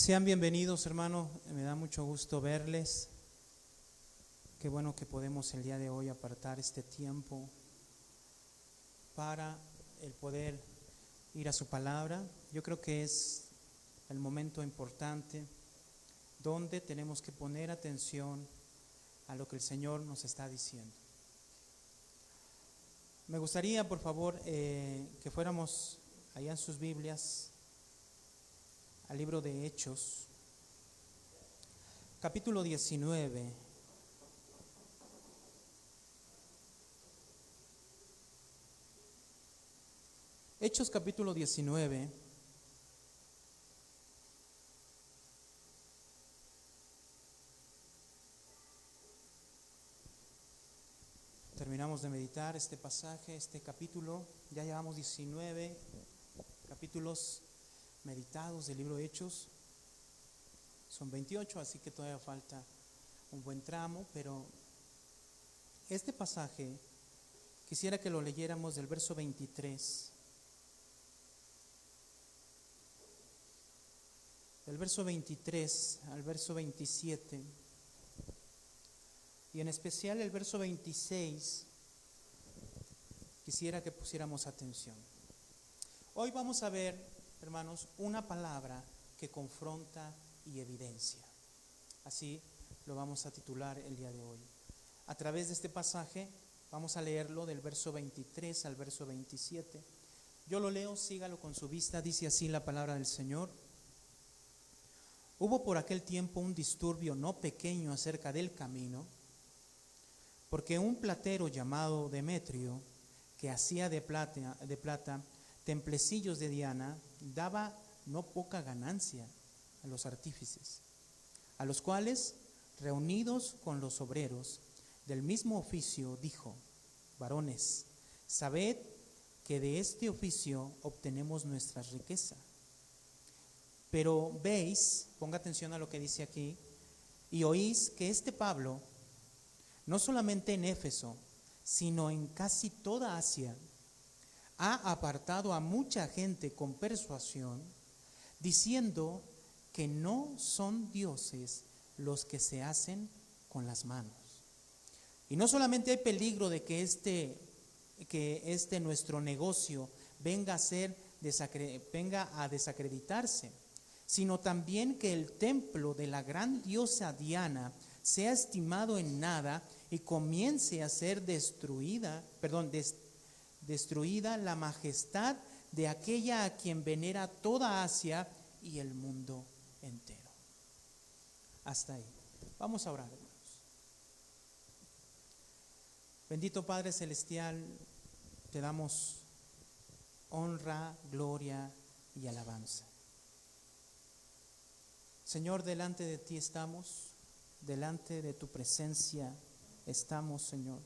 Sean bienvenidos, hermano. Me da mucho gusto verles. Qué bueno que podemos el día de hoy apartar este tiempo para el poder ir a su palabra. Yo creo que es el momento importante donde tenemos que poner atención a lo que el Señor nos está diciendo. Me gustaría, por favor, que fuéramos allá en sus Biblias al libro de Hechos, capítulo 19. Hechos capítulo 19. Terminamos de meditar este pasaje, este capítulo. Ya llevamos 19 capítulos meditados del libro de Hechos. Son 28, así que todavía falta un buen tramo, pero este pasaje quisiera que lo leyéramos del verso 23. Del verso 23 al verso 27, y en especial el verso 26, quisiera que pusiéramos atención. Hoy vamos a ver, hermanos, una palabra que confronta y evidencia. Así lo vamos a titular el día de hoy. A través de este pasaje vamos a leerlo del verso 23 al verso 27. Yo lo leo, sígalo con su vista. Dice así la palabra del Señor. Hubo por aquel tiempo un disturbio no pequeño acerca del camino, porque un platero llamado Demetrio, que hacía de plata templecillos de Diana, daba no poca ganancia a los artífices, a los cuales, reunidos con los obreros del mismo oficio, dijo: varones, sabed que de este oficio obtenemos nuestra riqueza. Pero veis, ponga atención a lo que dice aquí, y oís que este Pablo, no solamente en Éfeso, sino en casi toda Asia, ha apartado a mucha gente con persuasión, diciendo que no son dioses los que se hacen con las manos. Y no solamente hay peligro de que este nuestro negocio venga a desacreditarse, sino también que el templo de la gran diosa Diana sea estimado en nada y comience a ser destruida la majestad de aquella a quien venera toda Asia y el mundo entero. Hasta ahí. Vamos a orar, hermanos. Bendito Padre Celestial, te damos honra, gloria y alabanza. Señor, delante de ti estamos, delante de tu presencia estamos, Señor,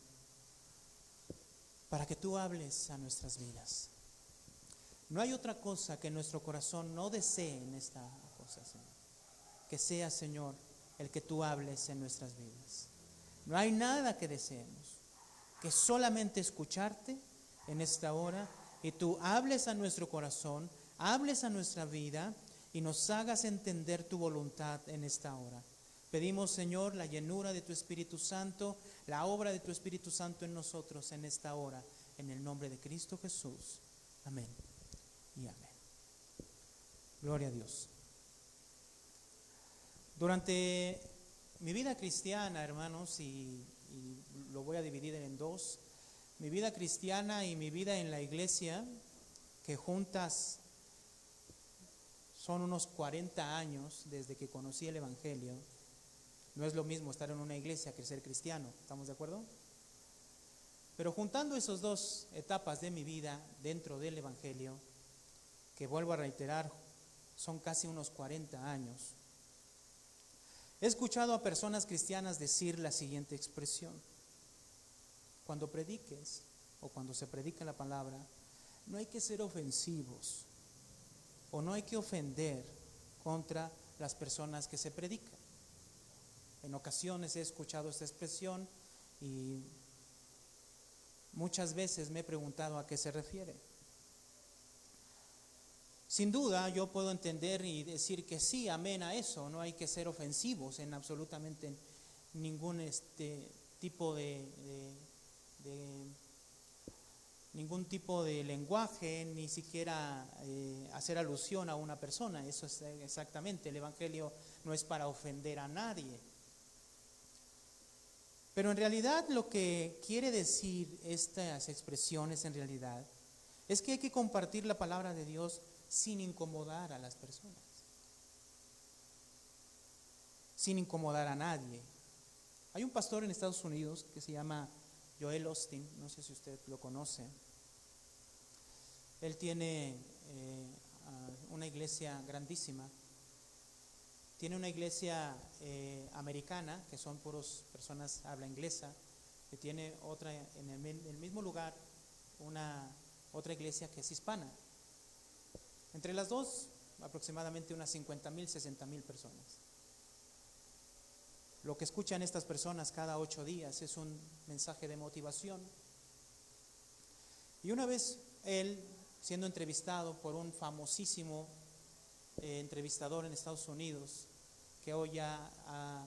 para que tú hables a nuestras vidas. No hay otra cosa que nuestro corazón no desee en esta cosa, Señor. Que sea, Señor, el que tú hables en nuestras vidas. No hay nada que deseemos, que solamente escucharte en esta hora y tú hables a nuestro corazón, hables a nuestra vida y nos hagas entender tu voluntad en esta hora. Pedimos, Señor, la llenura de tu Espíritu Santo, la obra de tu Espíritu Santo en nosotros en esta hora, en el nombre de Cristo Jesús. Amén y amén. Gloria a Dios. Durante mi vida cristiana, hermanos, y lo voy a dividir en dos, mi vida cristiana y mi vida en la iglesia, que juntas son unos 40 años desde que conocí el Evangelio. No es lo mismo estar en una iglesia que ser cristiano, ¿estamos de acuerdo? Pero juntando esas dos etapas de mi vida dentro del Evangelio, que vuelvo a reiterar, son casi unos 40 años, he escuchado a personas cristianas decir la siguiente expresión: cuando prediques o cuando se predica la palabra, no hay que ser ofensivos o no hay que ofender contra las personas que se predican. En ocasiones he escuchado esta expresión y muchas veces me he preguntado a qué se refiere. Sin duda yo puedo entender y decir que sí, amén a eso, no hay que ser ofensivos en absolutamente ningún tipo de ningún tipo de lenguaje, ni siquiera hacer alusión a una persona. Eso es exactamente, el Evangelio no es para ofender a nadie. Pero en realidad lo que quiere decir estas expresiones en realidad es que hay que compartir la palabra de Dios sin incomodar a las personas, sin incomodar a nadie. Hay un pastor en Estados Unidos que se llama Joel Osteen, no sé si usted lo conoce. Él tiene una iglesia grandísima. Tiene una iglesia americana, que son puros personas habla inglesa, que tiene otra en el mismo lugar, otra iglesia que es hispana. Entre las dos, aproximadamente unas 50,000, 60,000 personas. Lo que escuchan estas personas cada 8 días es un mensaje de motivación. Y una vez él, siendo entrevistado por un famosísimo entrevistador en Estados Unidos, que hoy ya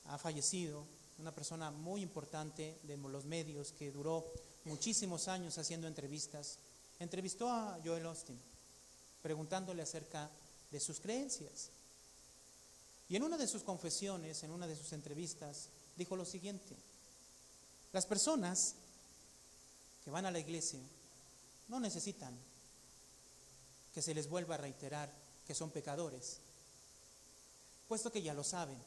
ha fallecido, una persona muy importante de los medios que duró muchísimos años haciendo entrevistas, entrevistó a Joel Osteen, preguntándole acerca de sus creencias. Y en una de sus confesiones, en una de sus entrevistas, dijo lo siguiente: las personas que van a la iglesia no necesitan que se les vuelva a reiterar que son pecadores, puesto que ya lo saben.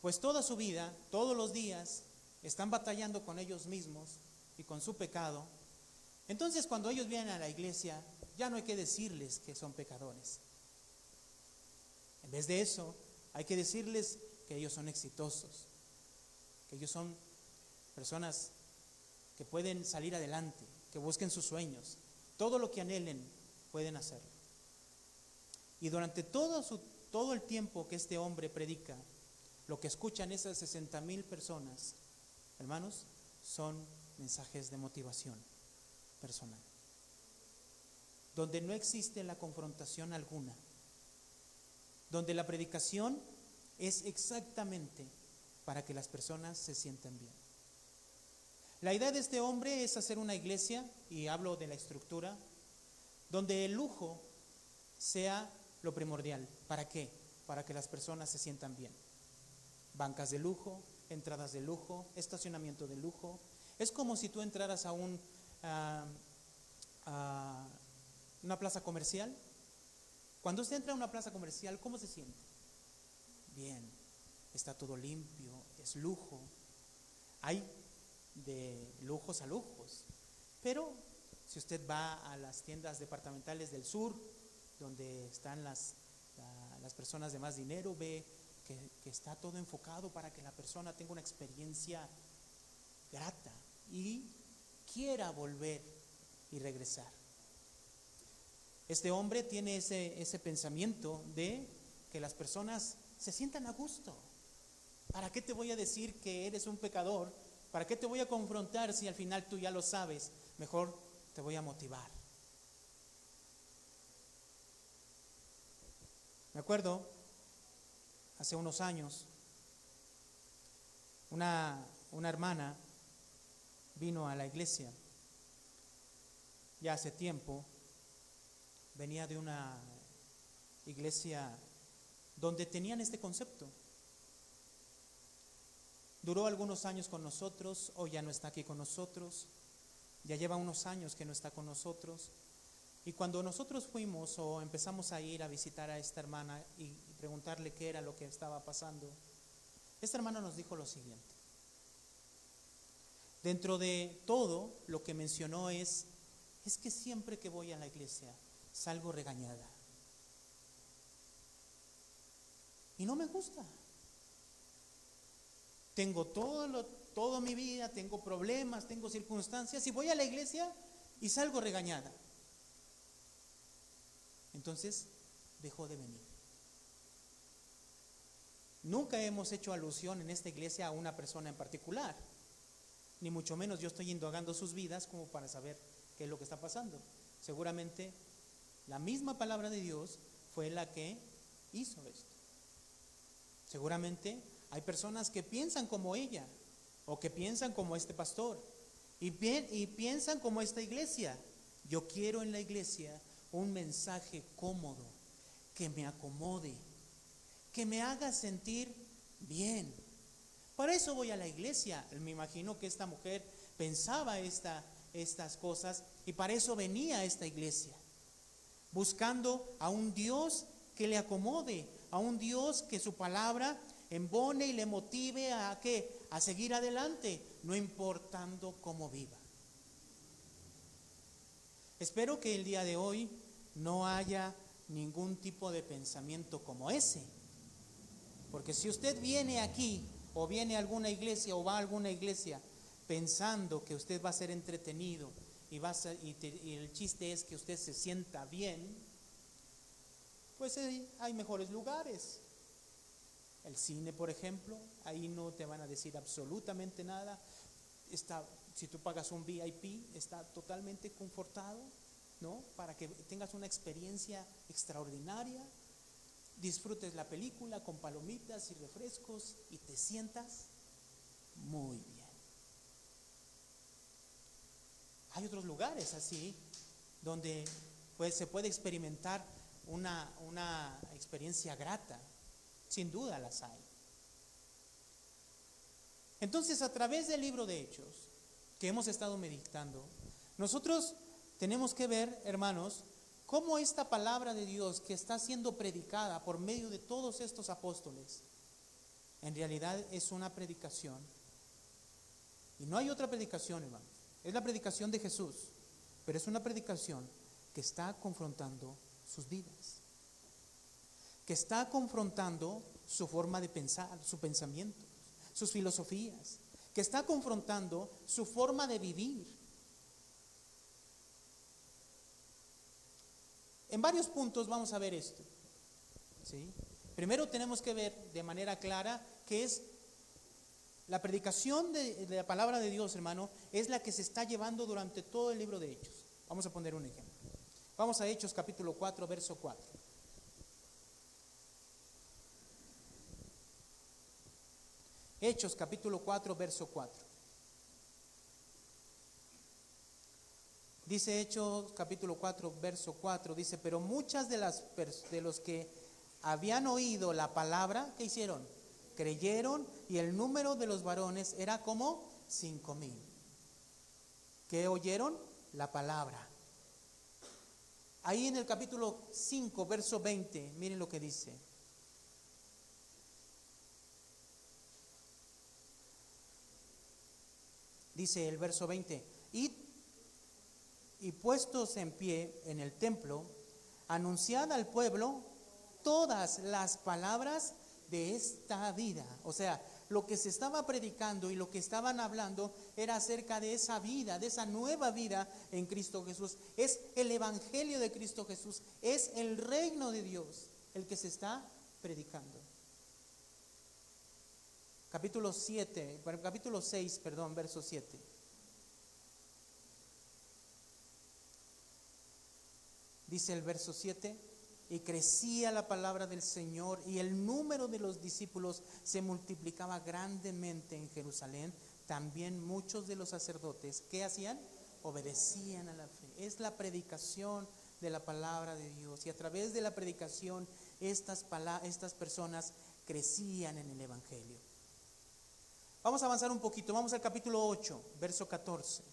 Pues toda su vida, todos los días, están batallando con ellos mismos y con su pecado. Entonces, cuando ellos vienen a la iglesia, ya no hay que decirles que son pecadores. En vez de eso, hay que decirles que ellos son exitosos, que ellos son personas que pueden salir adelante, que busquen sus sueños, todo lo que anhelen pueden hacerlo. Y durante todo el tiempo que este hombre predica, lo que escuchan esas 60,000 personas, hermanos, son mensajes de motivación personal, donde no existe la confrontación alguna, donde la predicación es exactamente para que las personas se sientan bien. La idea de este hombre es hacer una iglesia, y hablo de la estructura, donde el lujo sea lo primordial. ¿Para qué? Para que las personas se sientan bien. Bancas de lujo, entradas de lujo, estacionamiento de lujo. Es como si tú entraras a una plaza comercial. Cuando usted entra a una plaza comercial, ¿cómo se siente? Bien, está todo limpio, es lujo. Hay de lujos a lujos. Pero si usted va a las tiendas departamentales del sur, donde están las personas de más dinero, ve que está todo enfocado para que la persona tenga una experiencia grata y quiera volver y regresar. Este hombre tiene ese pensamiento de que las personas se sientan a gusto. ¿Para qué te voy a decir que eres un pecador? ¿Para qué te voy a confrontar si al final tú ya lo sabes? Mejor te voy a motivar. Me acuerdo, hace unos años, una hermana vino a la iglesia, ya hace tiempo. Venía de una iglesia donde tenían este concepto. Duró algunos años con nosotros, hoy ya no está aquí con nosotros, ya lleva unos años que no está con nosotros. Y cuando nosotros fuimos o empezamos a ir a visitar a esta hermana y preguntarle qué era lo que estaba pasando, esta hermana nos dijo lo siguiente: dentro de todo lo que mencionó es que siempre que voy a la iglesia salgo regañada. Y no me gusta. Tengo toda mi vida, tengo problemas, tengo circunstancias, y voy a la iglesia y salgo regañada. Entonces dejó de venir. Nunca hemos hecho alusión en esta iglesia a una persona en particular, ni mucho menos yo estoy indagando sus vidas como para saber qué es lo que está pasando. Seguramente la misma palabra de Dios fue la que hizo esto. Seguramente hay personas que piensan como ella o que piensan como este pastor y piensan como esta iglesia. Yo quiero en la iglesia un mensaje cómodo, que me acomode, que me haga sentir bien. Para eso voy a la iglesia. Me imagino que esta mujer pensaba estas cosas y para eso venía a esta iglesia, buscando a un Dios que le acomode, a un Dios que su palabra embone y le motive a ¿qué? A seguir adelante, no importando cómo viva. Espero que el día de hoy no haya ningún tipo de pensamiento como ese, porque si usted viene aquí o viene a alguna iglesia o va a alguna iglesia pensando que usted va a ser entretenido y el chiste es que usted se sienta bien, pues hay mejores lugares. El cine, por ejemplo, ahí no te van a decir absolutamente nada. Si tú pagas un VIP, está totalmente confortado, ¿no? Para que tengas una experiencia extraordinaria, disfrutes la película con palomitas y refrescos y te sientas muy bien. Hay otros lugares así donde pues se puede experimentar una experiencia grata. Sin duda las hay. Entonces, a través del libro de Hechos que hemos estado meditando, nosotros tenemos que ver, hermanos, cómo esta palabra de Dios que está siendo predicada por medio de todos estos apóstoles, en realidad es una predicación. Y no hay otra predicación, hermanos. Es la predicación de Jesús, pero es una predicación que está confrontando sus vidas, que está confrontando su forma de pensar, su pensamiento, sus filosofías, que está confrontando su forma de vivir. En varios puntos vamos a ver esto, ¿sí? Primero tenemos que ver de manera clara que es la predicación de la palabra de Dios, hermano, es la que se está llevando durante todo el libro de Hechos. Vamos a poner un ejemplo. Vamos a Hechos capítulo 4, verso 4. Hechos capítulo 4, verso 4. Dice Hechos capítulo 4, verso 4, dice, pero muchas de los que habían oído la palabra, ¿qué hicieron? Creyeron, y el número de los varones era como 5,000. ¿Qué oyeron? La palabra. Ahí en el capítulo 5, verso 20, miren lo que dice. Dice el verso 20, y puestos en pie en el templo, anunciad al pueblo todas las palabras de esta vida. O sea, lo que se estaba predicando y lo que estaban hablando era acerca de esa vida, de esa nueva vida en Cristo Jesús. Es el evangelio de Cristo Jesús, es el reino de Dios el que se está predicando. Capítulo 6, verso 7. Dice el verso 7, y crecía la palabra del Señor y el número de los discípulos se multiplicaba grandemente en Jerusalén. También muchos de los sacerdotes, ¿qué hacían? Obedecían a la fe. Es la predicación de la palabra de Dios, y a través de la predicación estas personas crecían en el evangelio. Vamos a avanzar un poquito, vamos al capítulo 8, verso 14.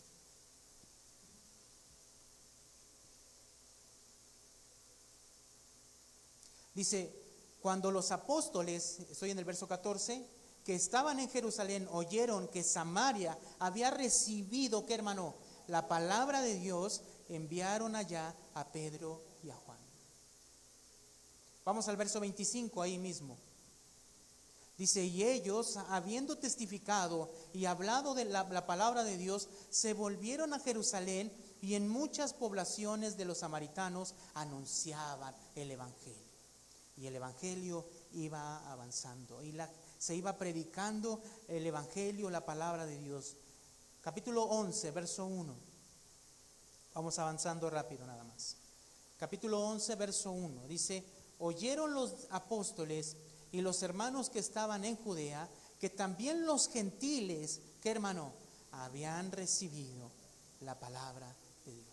Dice, cuando los apóstoles, estoy en el verso 14, que estaban en Jerusalén, oyeron que Samaria había recibido, ¿qué, hermano? La palabra de Dios, enviaron allá a Pedro y a Juan. Vamos al verso 25 ahí mismo. Dice, y ellos, habiendo testificado y hablado de la palabra de Dios, se volvieron a Jerusalén, y en muchas poblaciones de los samaritanos anunciaban el evangelio. Y el evangelio iba avanzando, y se iba predicando el evangelio, la palabra de Dios. Capítulo 11, verso 1. Vamos avanzando rápido nada más. Capítulo 11, verso 1. Dice: oyeron los apóstoles y los hermanos que estaban en Judea que también los gentiles, ¿qué hermano? Habían recibido la palabra de Dios.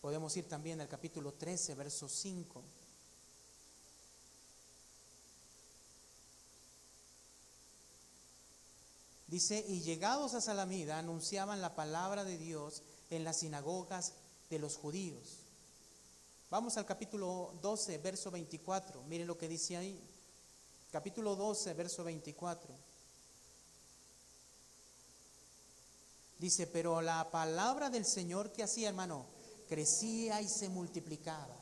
Podemos ir también al capítulo 13, verso 5. Dice: y llegados a Salamida anunciaban la palabra de Dios en las sinagogas de los judíos. Vamos al capítulo 12, verso 24. Miren lo que dice ahí. Capítulo 12, verso 24. Dice: pero la palabra del Señor, ¿qué hacía, hermano? Crecía y se multiplicaba.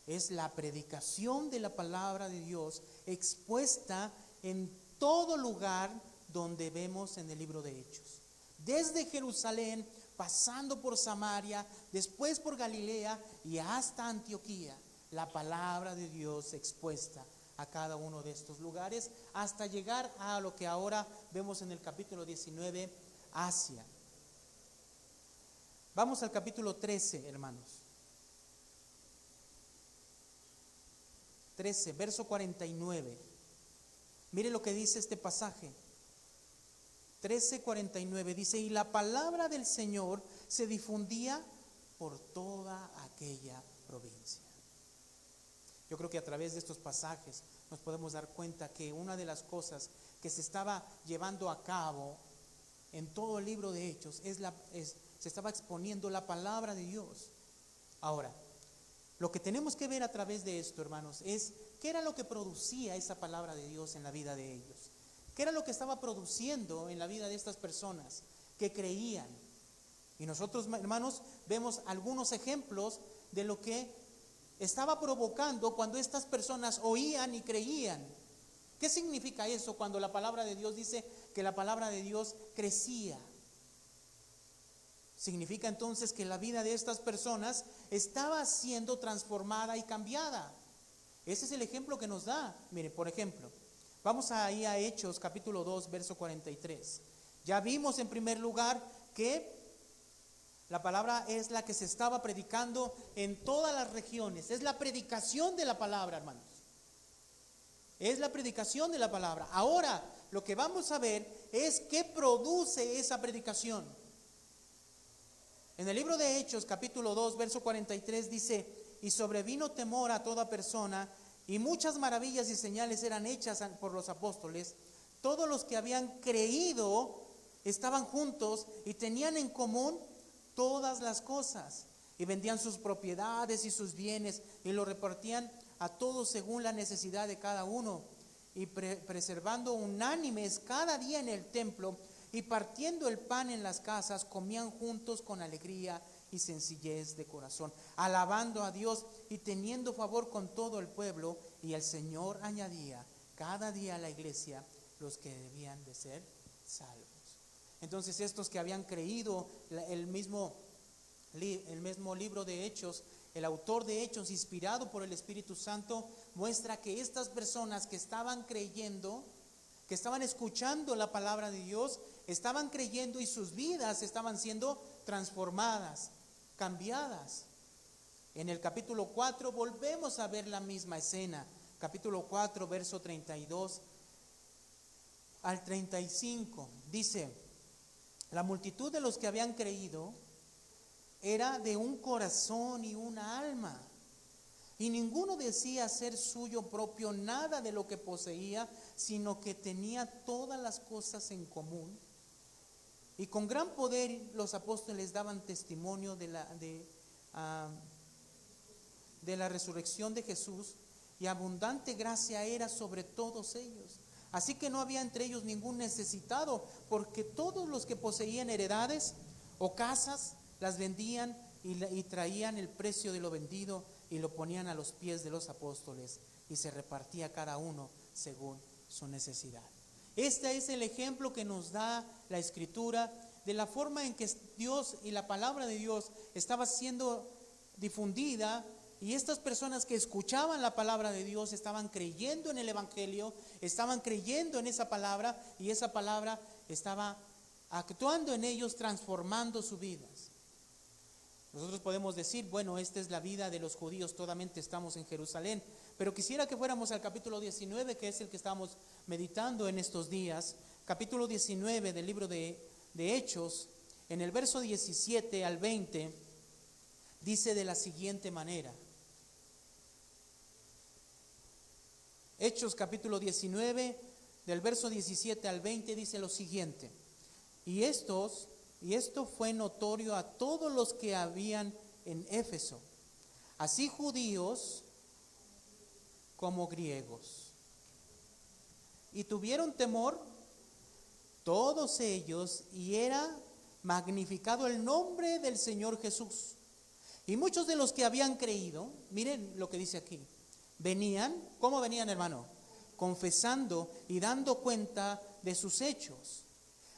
Es la predicación de la palabra de Dios expuesta en todo lugar donde vemos en el libro de Hechos. Desde Jerusalén, pasando por Samaria, después por Galilea y hasta Antioquía, la palabra de Dios expuesta a cada uno de estos lugares, hasta llegar a lo que ahora vemos en el capítulo 19, Asia. Vamos al capítulo 13, hermanos. 13, verso 49. Mire lo que dice este pasaje. 13:49 dice: y la palabra del Señor se difundía por toda aquella provincia. Yo creo que a través de estos pasajes nos podemos dar cuenta que una de las cosas que se estaba llevando a cabo en todo el libro de Hechos se estaba exponiendo la palabra de Dios. Ahora, lo que tenemos que ver a través de esto, hermanos, es qué era lo que producía esa palabra de Dios en la vida de ellos. ¿Qué era lo que estaba produciendo en la vida de estas personas que creían? Y nosotros, hermanos, vemos algunos ejemplos de lo que estaba provocando cuando estas personas oían y creían. ¿Qué significa eso cuando la palabra de Dios dice que la palabra de Dios crecía? Significa entonces que la vida de estas personas estaba siendo transformada y cambiada. Ese es el ejemplo que nos da. Mire, por ejemplo, vamos ahí a Hechos capítulo 2, verso 43. Ya vimos en primer lugar que la palabra es la que se estaba predicando en todas las regiones. Es la predicación de la palabra, hermanos. Es la predicación de la palabra. Ahora, lo que vamos a ver es qué produce esa predicación. En el libro de Hechos, capítulo 2, verso 43, dice: y sobrevino temor a toda persona, y muchas maravillas y señales eran hechas por los apóstoles. Todos los que habían creído estaban juntos y tenían en común todas las cosas, y vendían sus propiedades y sus bienes y lo repartían a todos según la necesidad de cada uno, y preservando unánimes cada día en el templo y partiendo el pan en las casas, comían juntos con alegría y sencillez de corazón, alabando a Dios y teniendo favor con todo el pueblo. Y el Señor añadía cada día a la iglesia los que debían de ser salvos. Entonces estos que habían creído, el mismo libro de Hechos, el autor de Hechos, inspirado por el Espíritu Santo, muestra que estas personas que estaban creyendo, que estaban escuchando la palabra de Dios, estaban creyendo y sus vidas estaban siendo transformadas, cambiadas. En el capítulo 4 volvemos a ver la misma escena. Capítulo 4, verso 32 al 35. Dice: la multitud de los que habían creído era de un corazón y una alma, y ninguno decía ser suyo propio nada de lo que poseía, sino que tenía todas las cosas en común. Y con gran poder los apóstoles daban testimonio de la resurrección de Jesús, y abundante gracia era sobre todos ellos. Así que no había entre ellos ningún necesitado, porque todos los que poseían heredades o casas las vendían y traían el precio de lo vendido y lo ponían a los pies de los apóstoles, y se repartía cada uno según su necesidad. Este es el ejemplo que nos da la Escritura de la forma en que Dios y la palabra de Dios estaba siendo difundida, y estas personas que escuchaban la palabra de Dios estaban creyendo en el Evangelio, estaban creyendo en esa palabra, y esa palabra estaba actuando en ellos, transformando sus vidas. Nosotros podemos decir, bueno, esta es la vida de los judíos, totalmente estamos en Jerusalén, pero quisiera que fuéramos al capítulo 19, que es el que estamos meditando en estos días, capítulo 19 del libro de Hechos, en el verso 17 al 20, dice de la siguiente manera. Hechos capítulo 19, del verso 17 al 20, dice lo siguiente: Y esto fue notorio a todos los que habían en Éfeso, así judíos como griegos. Y tuvieron temor todos ellos, y era magnificado el nombre del Señor Jesús. Y muchos de los que habían creído, miren lo que dice aquí, venían, ¿cómo venían, hermano? Confesando y dando cuenta de sus hechos.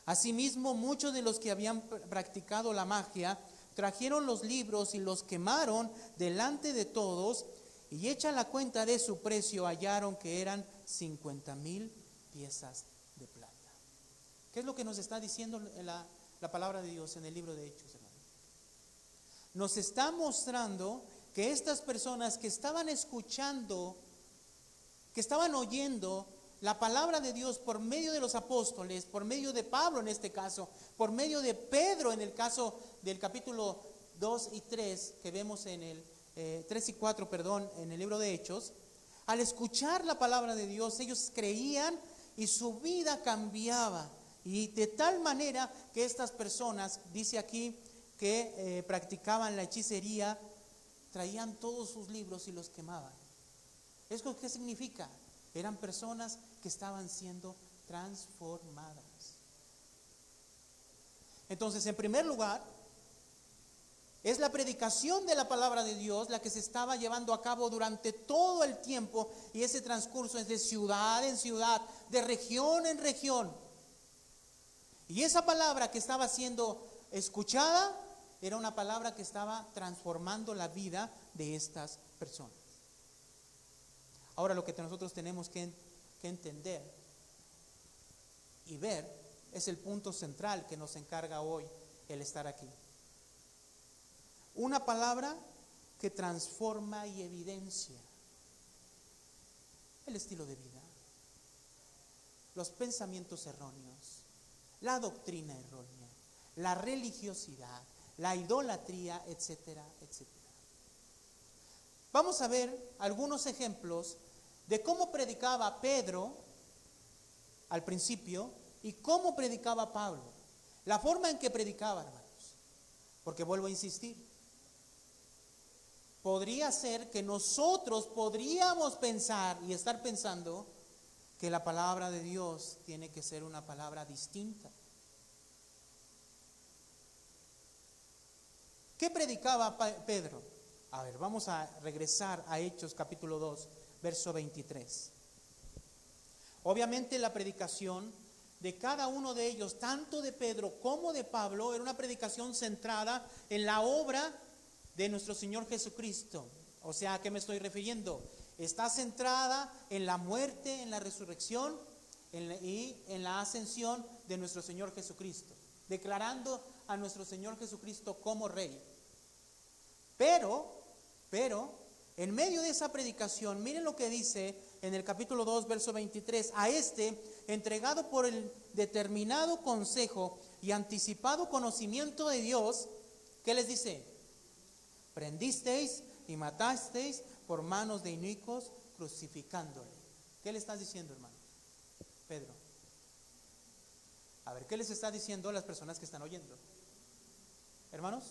Asimismo, muchos de los que habían practicado la magia trajeron los libros y los quemaron delante de todos, y hecha la cuenta de su precio, hallaron que eran 50,000 piezas de plata. ¿Qué es lo que nos está diciendo la palabra de Dios en el libro de Hechos, hermano? Nos está mostrando que estas personas que estaban escuchando, que estaban oyendo la palabra de Dios por medio de los apóstoles, por medio de Pablo en este caso, por medio de Pedro en el caso del capítulo 2 y 3 que vemos en el 3 y 4, perdón, en el libro de Hechos, al escuchar la palabra de Dios, ellos creían y su vida cambiaba. Y de tal manera que estas personas, dice aquí, que practicaban la hechicería, traían todos sus libros y los quemaban. ¿Eso qué significa? Eran personas que estaban siendo transformadas. Entonces, en primer lugar, es la predicación de la palabra de Dios la que se estaba llevando a cabo durante todo el tiempo, y ese transcurso es de ciudad en ciudad, de región en región. Y esa palabra que estaba siendo escuchada era una palabra que estaba transformando la vida de estas personas. Ahora, lo que nosotros tenemos que entender y ver es el punto central que nos encarga hoy el estar aquí. Una palabra que transforma y evidencia el estilo de vida, los pensamientos erróneos, la doctrina errónea, la religiosidad, la idolatría, etcétera, etcétera. Vamos a ver algunos ejemplos de cómo predicaba Pedro al principio y cómo predicaba Pablo. La forma en que predicaba, hermanos. Porque vuelvo a insistir, podría ser que nosotros podríamos pensar y estar pensando que la palabra de Dios tiene que ser una palabra distinta. ¿Qué predicaba Pedro? A ver, vamos a regresar a Hechos capítulo 2, verso 23. Obviamente la predicación de cada uno de ellos, tanto de Pedro como de Pablo, era una predicación centrada en la obra de nuestro Señor Jesucristo. O sea, ¿a qué me estoy refiriendo? Está centrada en la muerte, en la resurrección y en la ascensión de nuestro Señor Jesucristo, declarando a nuestro Señor Jesucristo como Rey. Pero, en medio de esa predicación, miren lo que dice en el capítulo 2, verso 23. A este, entregado por el determinado consejo y anticipado conocimiento de Dios, ¿qué les dice? Prendisteis y matasteis por manos de inicuos, crucificándole. ¿Qué le estás diciendo, hermano? Pedro. A ver, ¿qué les está diciendo a las personas que están oyendo? Hermanos,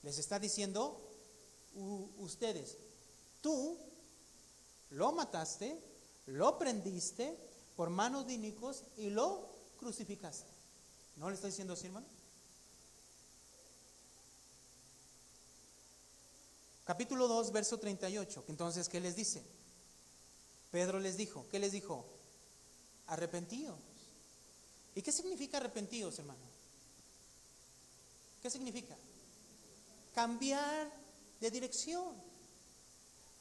les está diciendo, ustedes, tú lo mataste, lo prendiste por manos de inicuos y lo crucificaste. ¿No le está diciendo así, hermano? Capítulo 2, verso 38. Entonces, ¿qué les dice? Pedro les dijo, ¿qué les dijo? Arrepentíos. ¿Y qué significa arrepentíos, hermano? ¿Qué significa? Cambiar de dirección.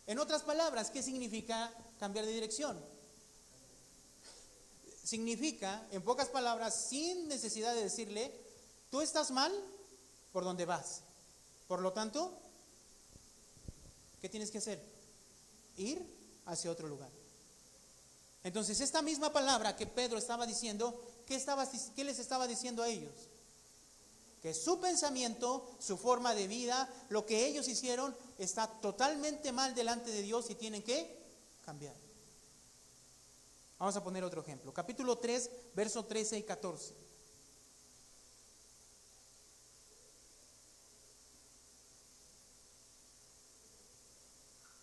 En otras palabras, ¿qué significa cambiar de dirección? significa, en pocas palabras, sin necesidad de decirle, tú estás mal por donde vas. Por lo tanto, ¿qué tienes que hacer? Ir hacia otro lugar. Entonces, esta misma palabra que Pedro estaba diciendo, ¿qué les estaba diciendo a ellos? Que su pensamiento, su forma de vida, lo que ellos hicieron, está totalmente mal delante de Dios y tienen que cambiar. Vamos a poner otro ejemplo. Capítulo 3, versos 13 y 14.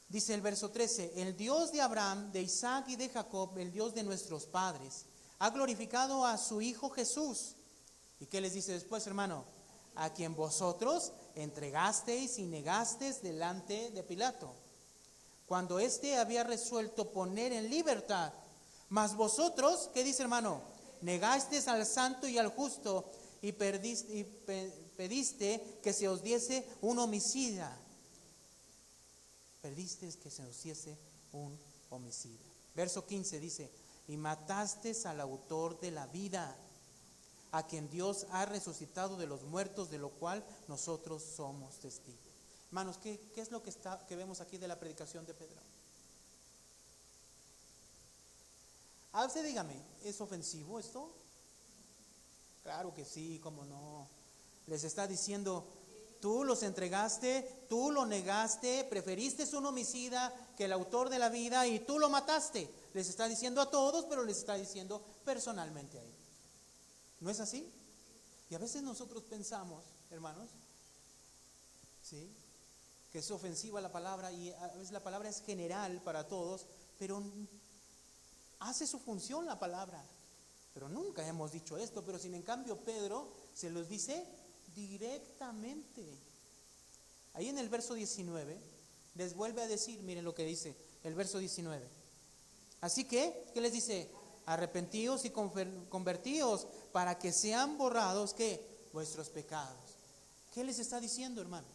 Dice el verso 13, el Dios de Abraham, de Isaac y de Jacob, el Dios de nuestros padres, ha glorificado a su Hijo Jesús. ¿Y qué les dice después, hermano? A quien vosotros entregasteis y negasteis delante de Pilato, cuando éste había resuelto poner en libertad. Mas vosotros, ¿qué dice, hermano? Negasteis al santo y al justo y pediste que se os diese un homicida. Perdiste que se os diese un homicida. Verso 15 dice, y matasteis al autor de la vida, a quien Dios ha resucitado de los muertos, de lo cual nosotros somos testigos. Hermanos, ¿qué es lo que vemos aquí de la predicación de Pedro? A usted dígame, ¿es ofensivo esto? Claro que sí, cómo no. Les está diciendo, tú los entregaste, tú lo negaste, preferiste un homicida que el autor de la vida y tú lo mataste. Les está diciendo a todos, pero les está diciendo personalmente a ellos. ¿No es así? Y a veces nosotros pensamos, hermanos, ¿sí?, que es ofensiva la palabra y a veces la palabra es general para todos, pero hace su función la palabra. Pero nunca hemos dicho esto, pero sin en cambio Pedro se los dice directamente. Ahí en el verso 19 les vuelve a decir, miren lo que dice el verso 19. Así que, ¿qué les dice? Arrepentíos y convertíos para que sean borrados, ¿qué? Vuestros pecados. ¿Qué les está diciendo, hermano?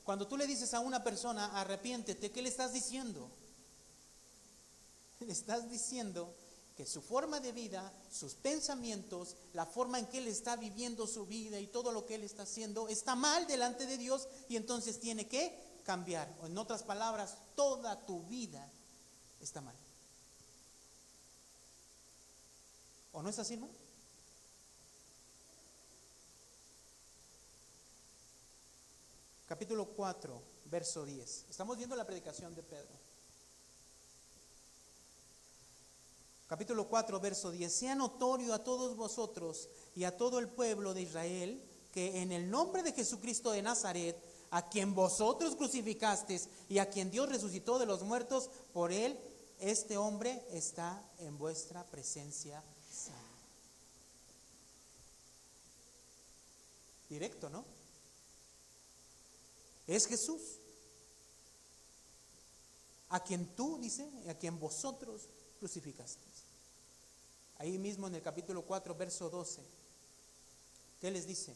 Cuando tú le dices a una persona, arrepiéntete, ¿qué le estás diciendo? Le estás diciendo que su forma de vida, sus pensamientos, la forma en que él está viviendo su vida y todo lo que él está haciendo está mal delante de Dios y entonces tiene que cambiar. O en otras palabras, toda tu vida está mal. ¿O no es así, no? Capítulo 4, verso 10. Estamos viendo la predicación de Pedro. Capítulo 4, verso 10. Sea notorio a todos vosotros y a todo el pueblo de Israel que en el nombre de Jesucristo de Nazaret, a quien vosotros crucificasteis y a quien Dios resucitó de los muertos, por él este hombre está en vuestra presencia sano. Directo, ¿no? Es Jesús, a quien tú, dice, y a quien vosotros crucificasteis. Ahí mismo en el capítulo 4, verso 12, ¿qué les dice?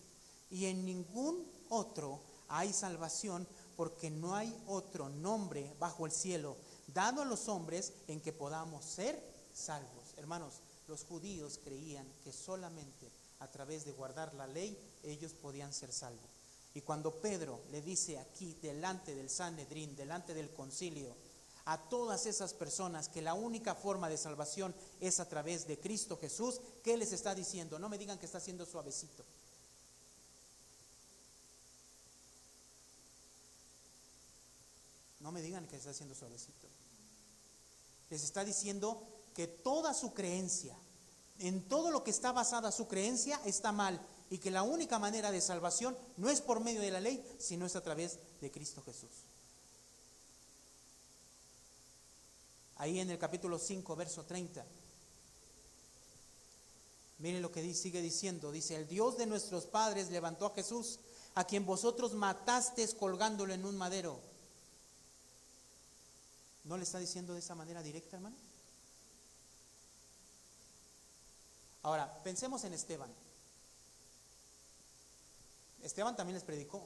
Y en ningún otro hay salvación, porque no hay otro nombre bajo el cielo dado a los hombres en que podamos ser salvos. Hermanos, los judíos creían que solamente a través de guardar la ley ellos podían ser salvos. Y cuando Pedro le dice aquí delante del Sanedrín, delante del concilio, a todas esas personas que la única forma de salvación es a través de Cristo Jesús, ¿qué les está diciendo? No me digan que está haciendo suavecito. No me digan que está haciendo suavecito. Les está diciendo que toda su creencia, en todo lo que está basada su creencia, está mal. Y que la única manera de salvación no es por medio de la ley, sino es a través de Cristo Jesús. Ahí en el capítulo 5, verso 30. Miren lo que sigue diciendo. Dice, el Dios de nuestros padres levantó a Jesús, a quien vosotros matasteis colgándolo en un madero. ¿No le está diciendo de esa manera directa, hermano? Ahora, pensemos en Esteban. Esteban también les predicó.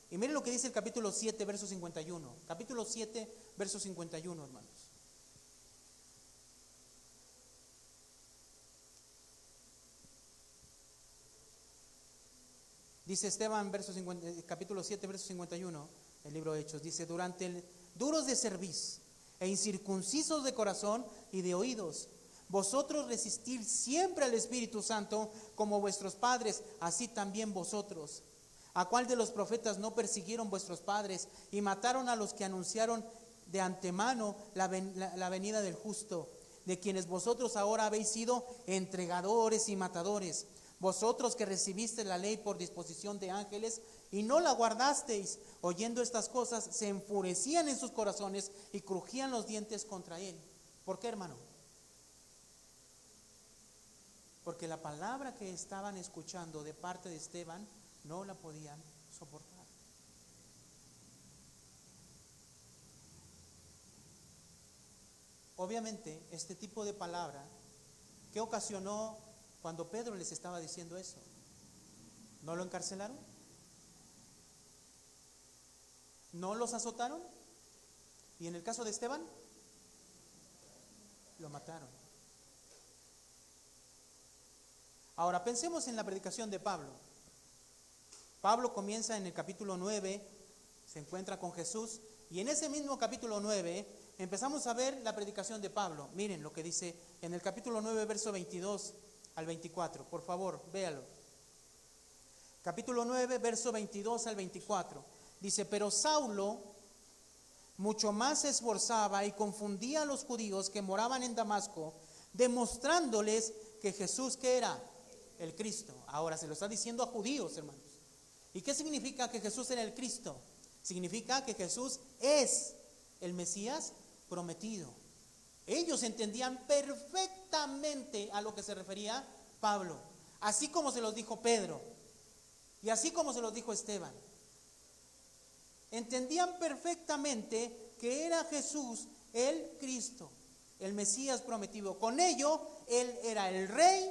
Y miren lo que dice el capítulo 7, verso 51. Capítulo 7, verso 51, hermanos. Dice Esteban, capítulo 7, verso 51, el libro de Hechos, dice: duros de cerviz e incircuncisos de corazón y de oídos, vosotros resistid siempre al Espíritu Santo, como vuestros padres, así también vosotros. ¿A cuál de los profetas no persiguieron vuestros padres y mataron a los que anunciaron de antemano la venida del justo, de quienes vosotros ahora habéis sido entregadores y matadores? Vosotros que recibisteis la ley por disposición de ángeles y no la guardasteis, oyendo estas cosas, se enfurecían en sus corazones y crujían los dientes contra él. ¿Por qué, hermano? Porque la palabra que estaban escuchando de parte de Esteban no la podían soportar. Obviamente, este tipo de palabra, ¿qué ocasionó cuando Pedro les estaba diciendo eso? ¿No lo encarcelaron? ¿No los azotaron? Y en el caso de Esteban, lo mataron. Ahora pensemos en la predicación de Pablo. Pablo comienza en el capítulo 9, se encuentra con Jesús, y en ese mismo capítulo 9 empezamos a ver la predicación de Pablo. Miren lo que dice en el capítulo 9, verso 22 al 24. Por favor, véalo. Capítulo 9, verso 22 al 24. Dice: pero Saulo mucho más se esforzaba y confundía a los judíos que moraban en Damasco, demostrándoles que Jesús, ¿qué era? El Cristo. Ahora se lo está diciendo a judíos, hermanos. ¿Y qué significa que Jesús era el Cristo? Significa que Jesús es el Mesías prometido. Ellos entendían perfectamente a lo que se refería Pablo, así como se los dijo Pedro y así como se los dijo Esteban. Entendían perfectamente que era Jesús el Cristo, el Mesías prometido. Con ello, Él era el Rey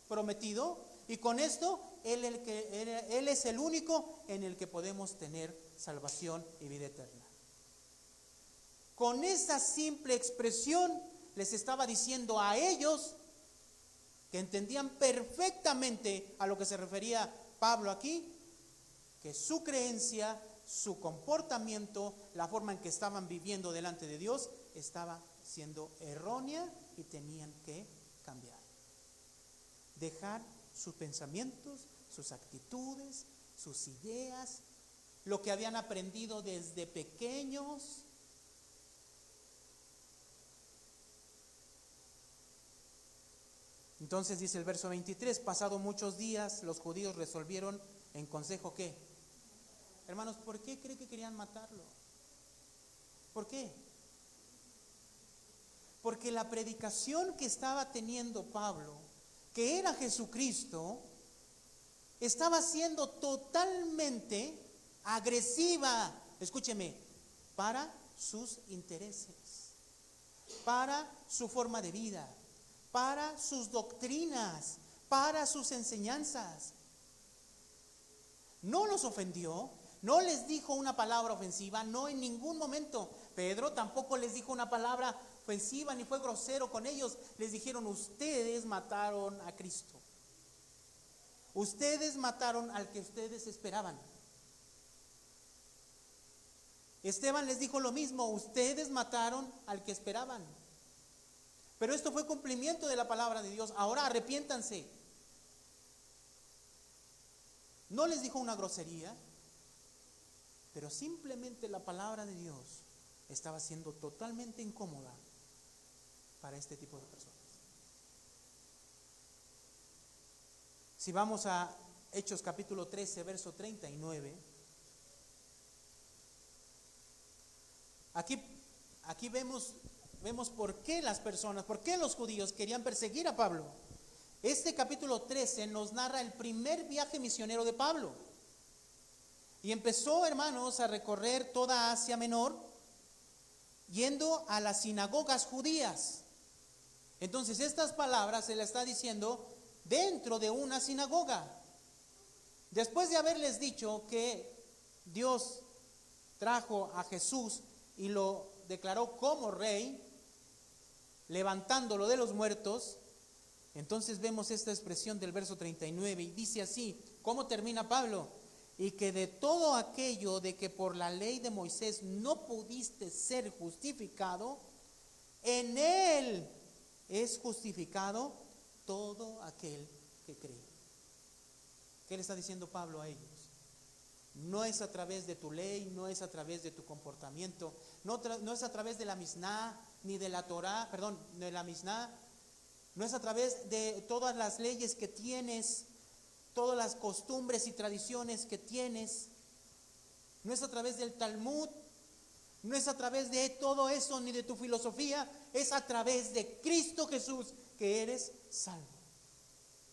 prometido, y con esto Él es el único en el que podemos tener salvación y vida eterna. Con esa simple expresión les estaba diciendo a ellos, que entendían perfectamente a lo que se refería Pablo aquí, que su creencia, su comportamiento, la forma en que estaban viviendo delante de Dios, estaba siendo errónea y tenían que cambiar. Dejar sus pensamientos, sus actitudes, sus ideas, lo que habían aprendido desde pequeños. Entonces dice el verso 23, pasado muchos días, los judíos resolvieron en consejo, ¿qué? Hermanos, ¿por qué cree que querían matarlo? ¿Por qué? Porque la predicación que estaba teniendo Pablo, que era Jesucristo, estaba siendo totalmente agresiva, escúcheme, para sus intereses, para su forma de vida, para sus doctrinas, para sus enseñanzas. No los ofendió, no les dijo una palabra ofensiva, no en ningún momento. Pedro tampoco les dijo una palabra ofensiva ni fue grosero con ellos. Les dijeron: ustedes mataron a Cristo. Ustedes mataron al que ustedes esperaban. Esteban les dijo lo mismo: ustedes mataron al que esperaban. Pero esto fue cumplimiento de la palabra de Dios. Ahora arrepiéntanse. No les dijo una grosería, pero simplemente la palabra de Dios estaba siendo totalmente incómoda para este tipo de personas. Si vamos a Hechos capítulo 13, verso 39, aquí vemos por qué las personas, por qué los judíos querían perseguir a Pablo. Este capítulo 13 nos narra el primer viaje misionero de Pablo. Y empezó, hermanos, a recorrer toda Asia Menor, yendo a las sinagogas judías. Entonces, estas palabras se las está diciendo dentro de una sinagoga. Después de haberles dicho que Dios trajo a Jesús y lo declaró como rey, levantándolo de los muertos, entonces vemos esta expresión del verso 39 y dice así: ¿cómo termina Pablo? y que de todo aquello de que por la ley de Moisés no pudiste ser justificado, en él es justificado todo aquel que cree. ¿Qué le está diciendo Pablo a ellos? No es a través de tu ley, no es a través de tu comportamiento, no es a través de la Misná, ni de la Torá, perdón, de la Misná, no es a través de todas las leyes que tienes, todas las costumbres y tradiciones que tienes, no es a través del Talmud, no es a través de todo eso ni de tu filosofía, es a través de Cristo Jesús que eres salvo.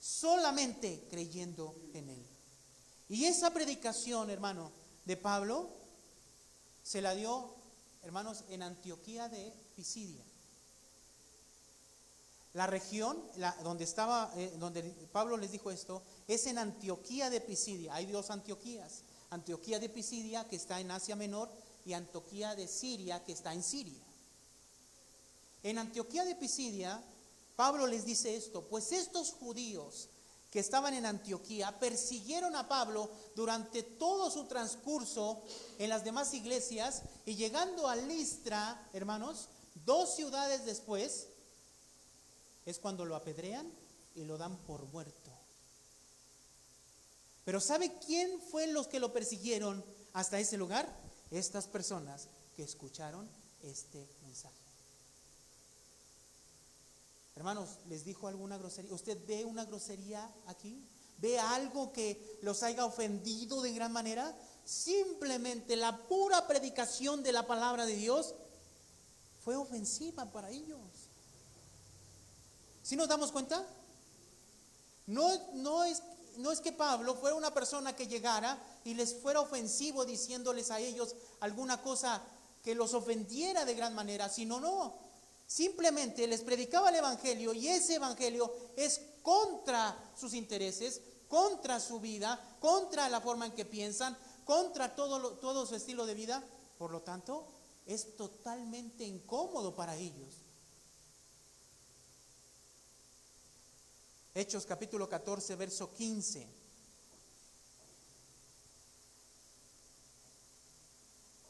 Solamente creyendo en Él. Y esa predicación, hermano, de Pablo, se la dio, hermanos, en Antioquía de Pisidia. La región donde Pablo les dijo esto, es en Antioquía de Pisidia. Hay dos Antioquías. Antioquía de Pisidia, que está en Asia Menor, y Antioquía de Siria, que está en Siria. En Antioquía de Pisidia, Pablo les dice esto: pues estos judíos que estaban en Antioquía persiguieron a Pablo durante todo su transcurso en las demás iglesias, y llegando a Listra, hermanos, 2 ciudades después, es cuando lo apedrean y lo dan por muerto. Pero ¿sabe quién fue los que lo persiguieron hasta ese lugar? Estas personas que escucharon este mensaje. Hermanos, ¿les dijo alguna grosería? ¿Usted ve una grosería aquí? ¿Ve algo que los haya ofendido de gran manera? Simplemente la pura predicación de la palabra de Dios fue ofensiva para ellos. ¿Sí nos damos cuenta? No es que Pablo fuera una persona que llegara y les fuera ofensivo diciéndoles a ellos alguna cosa que los ofendiera de gran manera, sino no. Simplemente les predicaba el evangelio, y ese evangelio es contra sus intereses, contra su vida, contra la forma en que piensan, contra todo su estilo de vida. Por lo tanto, es totalmente incómodo para ellos. Hechos capítulo 14, verso 15.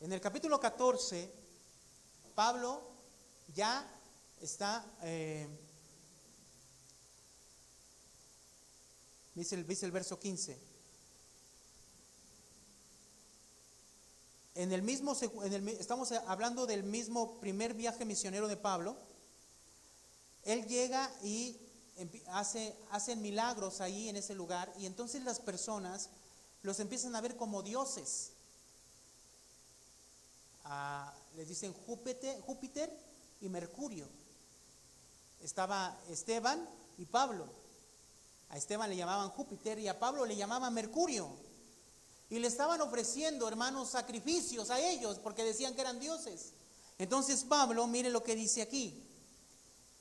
En el capítulo 14, Pablo ya está, dice el verso 15. Estamos hablando del mismo primer viaje misionero de Pablo. Él llega y hacen milagros ahí en ese lugar, y entonces las personas los empiezan a ver como dioses. Les dicen Júpiter y Mercurio. Estaba Esteban y Pablo. A Esteban le llamaban Júpiter y a Pablo le llamaban Mercurio. Y le estaban ofreciendo, hermanos, sacrificios a ellos porque decían que eran dioses. Entonces Pablo, mire lo que dice aquí.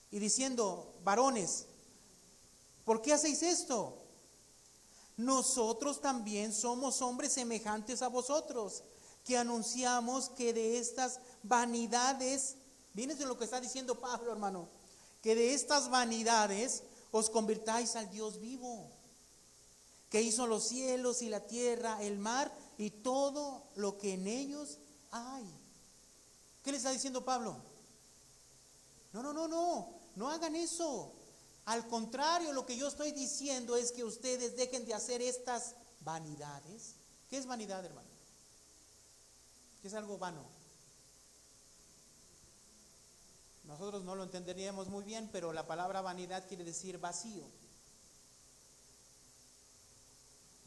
Y diciendo: varones, ¿por qué hacéis esto? Nosotros también somos hombres semejantes a vosotros, que anunciamos que de estas vanidades, fíjense lo que está diciendo Pablo, hermano, que de estas vanidades os convirtáis al Dios vivo, que hizo los cielos y la tierra, el mar y todo lo que en ellos hay. ¿Qué le está diciendo Pablo? No hagan eso. Al contrario, lo que yo estoy diciendo es que ustedes dejen de hacer estas vanidades. ¿Qué es vanidad, hermano? ¿Qué es algo vano? Nosotros no lo entenderíamos muy bien, pero la palabra vanidad quiere decir vacío,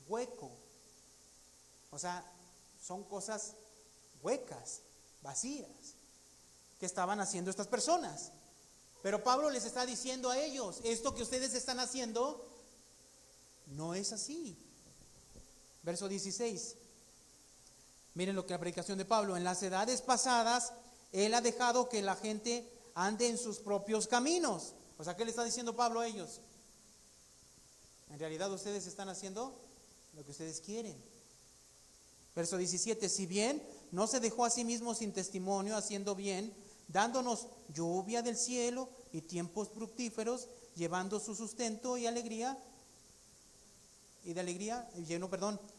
hueco. O sea, son cosas huecas, vacías, que estaban haciendo estas personas. Pero Pablo les está diciendo a ellos: esto que ustedes están haciendo no es así. Verso 16. Miren lo que la predicación de Pablo: en las edades pasadas él ha dejado que la gente ande en sus propios caminos. O sea, ¿qué le está diciendo Pablo a ellos? En realidad ustedes están haciendo lo que ustedes quieren. Verso 17: si bien no se dejó a sí mismo sin testimonio, haciendo bien, dándonos lluvia del cielo y tiempos fructíferos, llevando su sustento y alegría,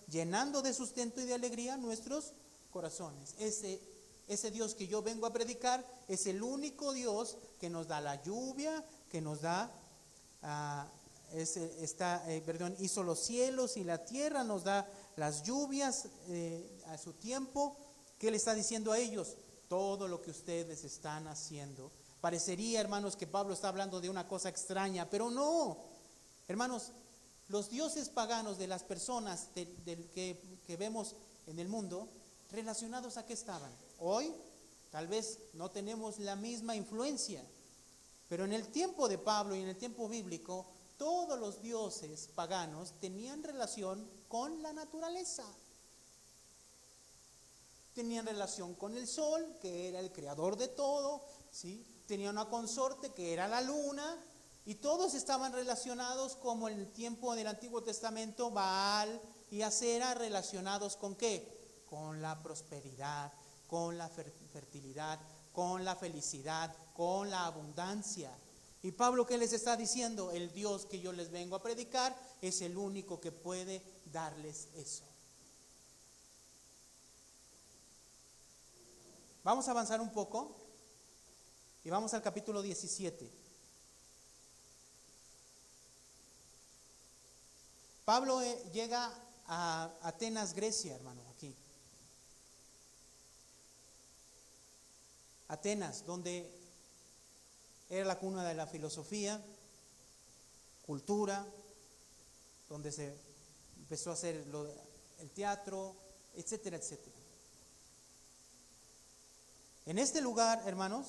llenando de sustento y de alegría nuestros corazones. Ese Dios que yo vengo a predicar es el único Dios que nos da la lluvia, que nos da, hizo los cielos y la tierra, nos da las lluvias a su tiempo. ¿Qué le está diciendo a ellos? Todo lo que ustedes están haciendo. Parecería, hermanos, que Pablo está hablando de una cosa extraña, pero no. Hermanos, los dioses paganos de las personas que vemos en el mundo, ¿relacionados a qué estaban? Hoy tal vez no tenemos la misma influencia, pero en el tiempo de Pablo y en el tiempo bíblico, todos los dioses paganos tenían relación con la naturaleza. Tenían relación con el sol, que era el creador de todo, ¿sí? Tenía una consorte que era la luna, y todos estaban relacionados, como en el tiempo del Antiguo Testamento, Baal y Acera, relacionados ¿con qué? Con la prosperidad, con la fertilidad, con la felicidad, con la abundancia. Y Pablo, ¿qué les está diciendo? El Dios que yo les vengo a predicar es el único que puede darles eso. Vamos a avanzar un poco y vamos al capítulo 17. Pablo llega a Atenas, Grecia, hermano, aquí. Atenas, donde era la cuna de la filosofía, cultura, donde se empezó a hacer el teatro, etcétera, etcétera. En este lugar, hermanos,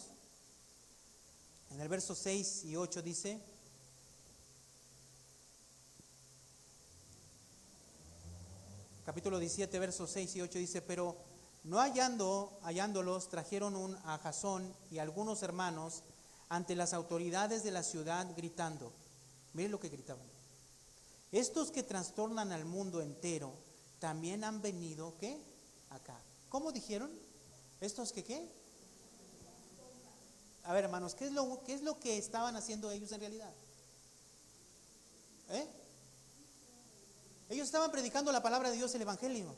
en el verso 6 y 8 dice: capítulo 17, versos 6 y 8 dice: pero no hallándolos, trajeron a Jasón y algunos hermanos ante las autoridades de la ciudad, gritando. Miren lo que gritaban: estos que trastornan al mundo entero también han venido, ¿qué? Acá. ¿Cómo dijeron? ¿Estos que qué? A ver, hermanos, ¿qué es lo que estaban haciendo ellos en realidad? Ellos estaban predicando la palabra de Dios, el evangelio.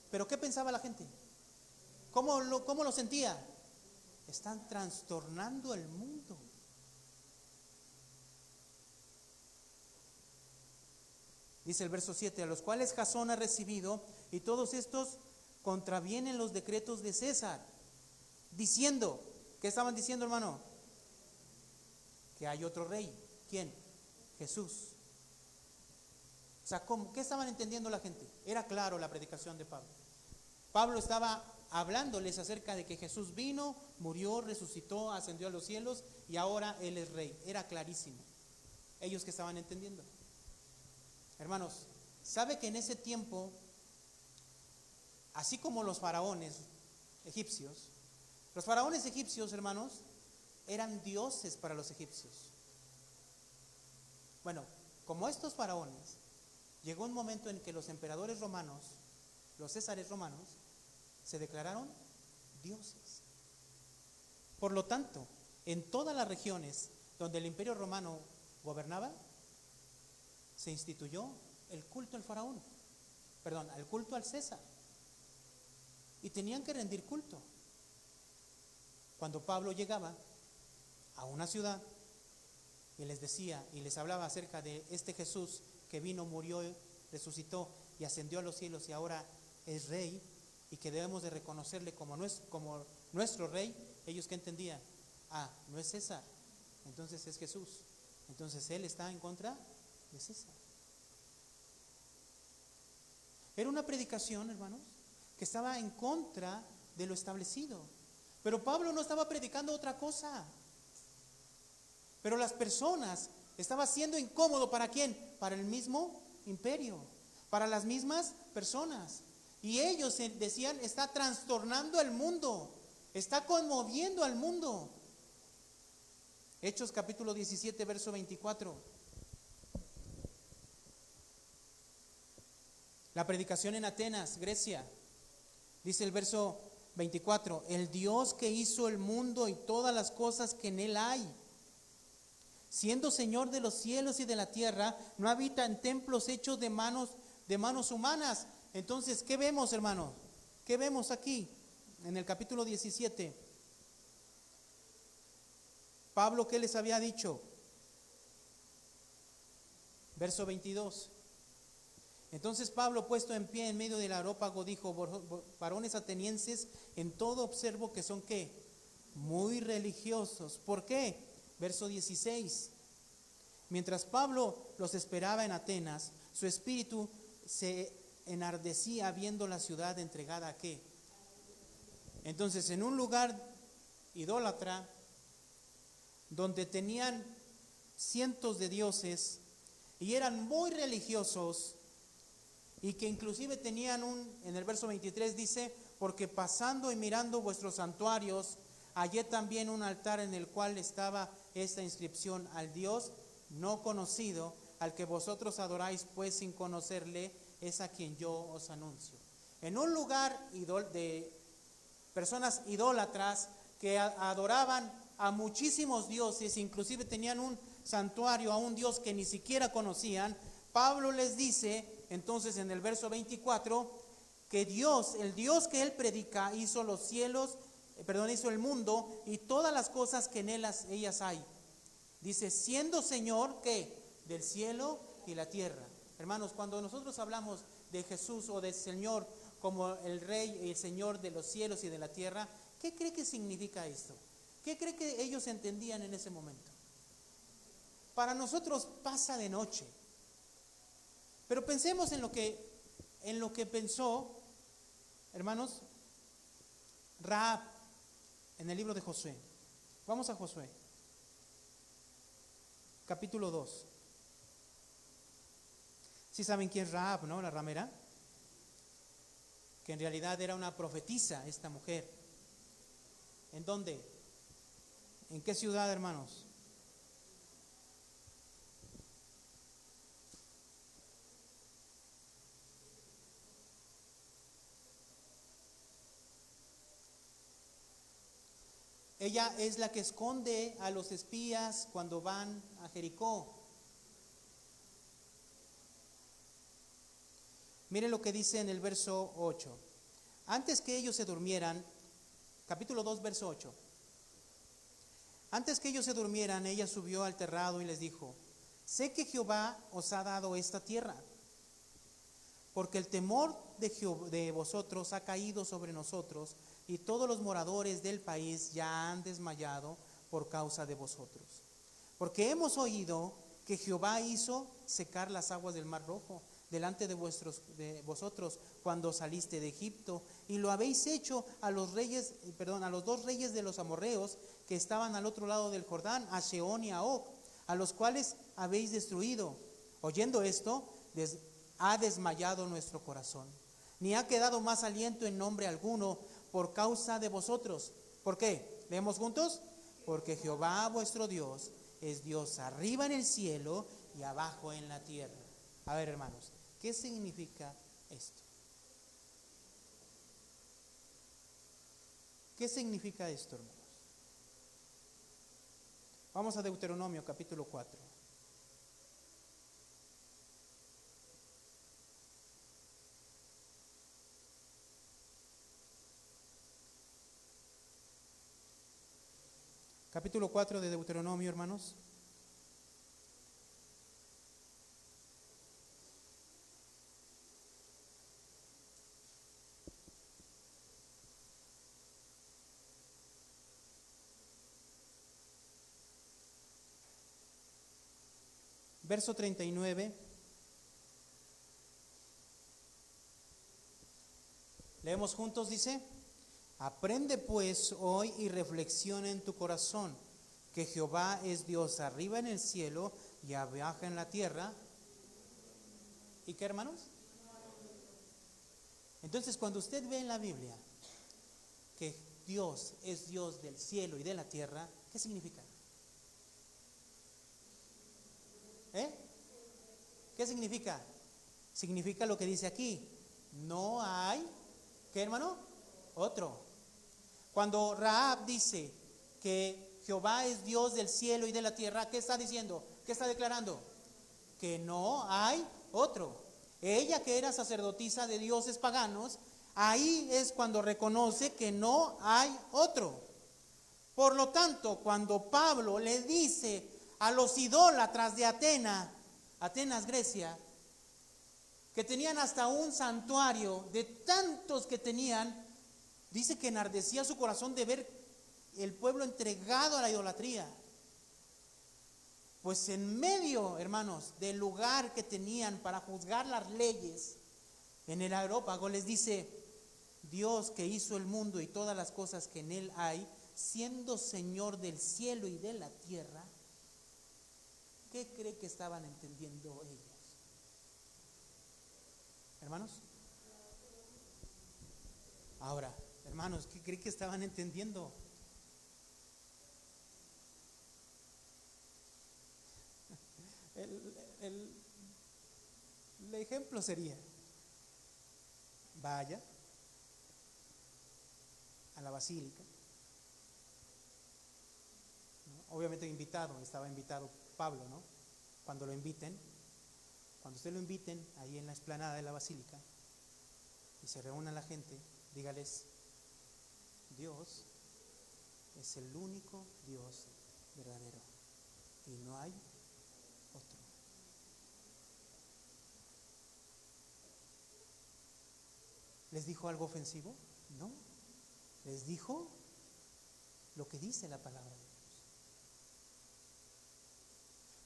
Pero ¿qué pensaba la gente? ¿Cómo lo sentía? Están trastornando el mundo. Dice el verso 7: a los cuales Jasón ha recibido, y todos estos contravienen los decretos de César, diciendo, ¿qué estaban diciendo, hermano? Que hay otro rey. ¿Quién? Jesús. O sea, ¿qué estaban entendiendo la gente? Era claro la predicación de Pablo. Pablo estaba hablándoles acerca de que Jesús vino, murió, resucitó, ascendió a los cielos y ahora Él es rey. Era clarísimo. Ellos que estaban entendiendo. Hermanos, ¿sabe que en ese tiempo, así como los faraones egipcios, hermanos, eran dioses para los egipcios? Bueno, como estos faraones, llegó un momento en que los emperadores romanos, los césares romanos, se declararon dioses. Por lo tanto, en todas las regiones donde el imperio romano gobernaba, se instituyó el culto al faraón, el culto al César. Y tenían que rendir culto. Cuando Pablo llegaba a una ciudad y les decía y les hablaba acerca de este Jesús que vino, murió, resucitó y ascendió a los cielos y ahora es rey y que debemos de reconocerle como nuestro rey, ellos que entendían, no es César, entonces es Jesús, entonces él está en contra de César. Era una predicación, hermanos, que estaba en contra de lo establecido. Pero Pablo no estaba predicando otra cosa. Pero las personas estaban siendo incómodo. ¿Para quién? Para el mismo imperio, para las mismas personas. Y ellos decían, está trastornando el mundo, está conmoviendo al mundo. Hechos capítulo 17, verso 24. La predicación en Atenas, Grecia. Dice el verso 24: el Dios que hizo el mundo y todas las cosas que en él hay, siendo Señor de los cielos y de la tierra, no habita en templos hechos de manos humanas. Entonces, ¿qué vemos, hermano? ¿Qué vemos aquí en el capítulo 17? Pablo, ¿qué les había dicho? Verso 22. Entonces Pablo, puesto en pie en medio del areópago, dijo: varones atenienses, en todo observo que son ¿qué? Muy religiosos. ¿Por qué? Verso 16. Mientras Pablo los esperaba en Atenas, su espíritu se enardecía viendo la ciudad entregada ¿a qué? Entonces, en un lugar idólatra, donde tenían cientos de dioses y eran muy religiosos, y que inclusive tenían en el verso 23 dice: porque pasando y mirando vuestros santuarios, hallé también un altar en el cual estaba esta inscripción: al Dios no conocido, al que vosotros adoráis, pues sin conocerle, es a quien yo os anuncio. En un lugar de personas idólatras que adoraban a muchísimos dioses, inclusive tenían un santuario a un Dios que ni siquiera conocían, Pablo les dice entonces en el verso 24 que Dios, el Dios que él predica, hizo los cielos, hizo el mundo y todas las cosas que en ellas hay. Dice, siendo Señor, ¿qué? Del cielo y la tierra. Hermanos, cuando nosotros hablamos de Jesús o del Señor como el Rey y el Señor de los cielos y de la tierra, ¿qué cree que significa esto? ¿Qué cree que ellos entendían en ese momento? Para nosotros pasa de noche. Pero pensemos en lo que pensó, hermanos, Rahab en el libro de Josué. Vamos a Josué, capítulo 2. ¿Sí saben quién es Rahab, no? La ramera. Que en realidad era una profetisa esta mujer. ¿En dónde? ¿En qué ciudad, hermanos? Ella es la que esconde a los espías cuando van a Jericó. Miren lo que dice en el verso 8. Antes que ellos se durmieran, capítulo 2, verso 8. Antes que ellos se durmieran, ella subió al terrado y les dijo: sé que Jehová os ha dado esta tierra, porque el temor de vosotros ha caído sobre nosotros, y todos los moradores del país ya han desmayado por causa de vosotros. Porque hemos oído que Jehová hizo secar las aguas del Mar Rojo delante de vosotros cuando saliste de Egipto, y lo habéis hecho a los dos reyes de los amorreos que estaban al otro lado del Jordán, a Sehón y a Og, a los cuales habéis destruido. Oyendo esto, ha desmayado nuestro corazón, ni ha quedado más aliento en nombre alguno por causa de vosotros. ¿Por qué? ¿Leemos juntos? Porque Jehová vuestro Dios es Dios arriba en el cielo y abajo en la tierra. A ver, hermanos, ¿qué significa esto? ¿Qué significa esto, hermanos? Vamos a Deuteronomio capítulo 4. Capítulo 4 de Deuteronomio, hermanos. Verso 39. Leemos juntos, dice: aprende pues hoy y reflexiona en tu corazón que Jehová es Dios arriba en el cielo y abajo en la tierra. ¿Y qué, hermanos? Entonces, cuando usted ve en la Biblia que Dios es Dios del cielo y de la tierra, ¿qué significa? ¿Qué significa? Significa lo que dice aquí: no hay, ¿qué, hermano? Otro. Cuando Rahab dice que Jehová es Dios del cielo y de la tierra, ¿qué está diciendo? ¿Qué está declarando? Que no hay otro. ella que era sacerdotisa de dioses paganos, ahí es cuando reconoce que no hay otro. Por lo tanto, cuando Pablo le dice a los idólatras de Atenas, Grecia, que tenían hasta un santuario, de tantos que tenían, dice que enardecía su corazón de ver el pueblo entregado a la idolatría. Pues en medio, hermanos, del lugar que tenían para juzgar las leyes, en el Areópago les dice: Dios que hizo el mundo y todas las cosas que en él hay, siendo Señor del cielo y de la tierra, ¿qué cree que estaban entendiendo ellos? Hermanos, ahora, hermanos, ¿qué cree que estaban entendiendo? El ejemplo sería: vaya a la basílica, ¿no? Obviamente estaba invitado Pablo, ¿no? Cuando usted lo inviten ahí en la explanada de la basílica y se reúna la gente, dígales: Dios es el único Dios verdadero y no hay otro. ¿Les dijo algo ofensivo? No. Les dijo lo que dice la palabra de Dios.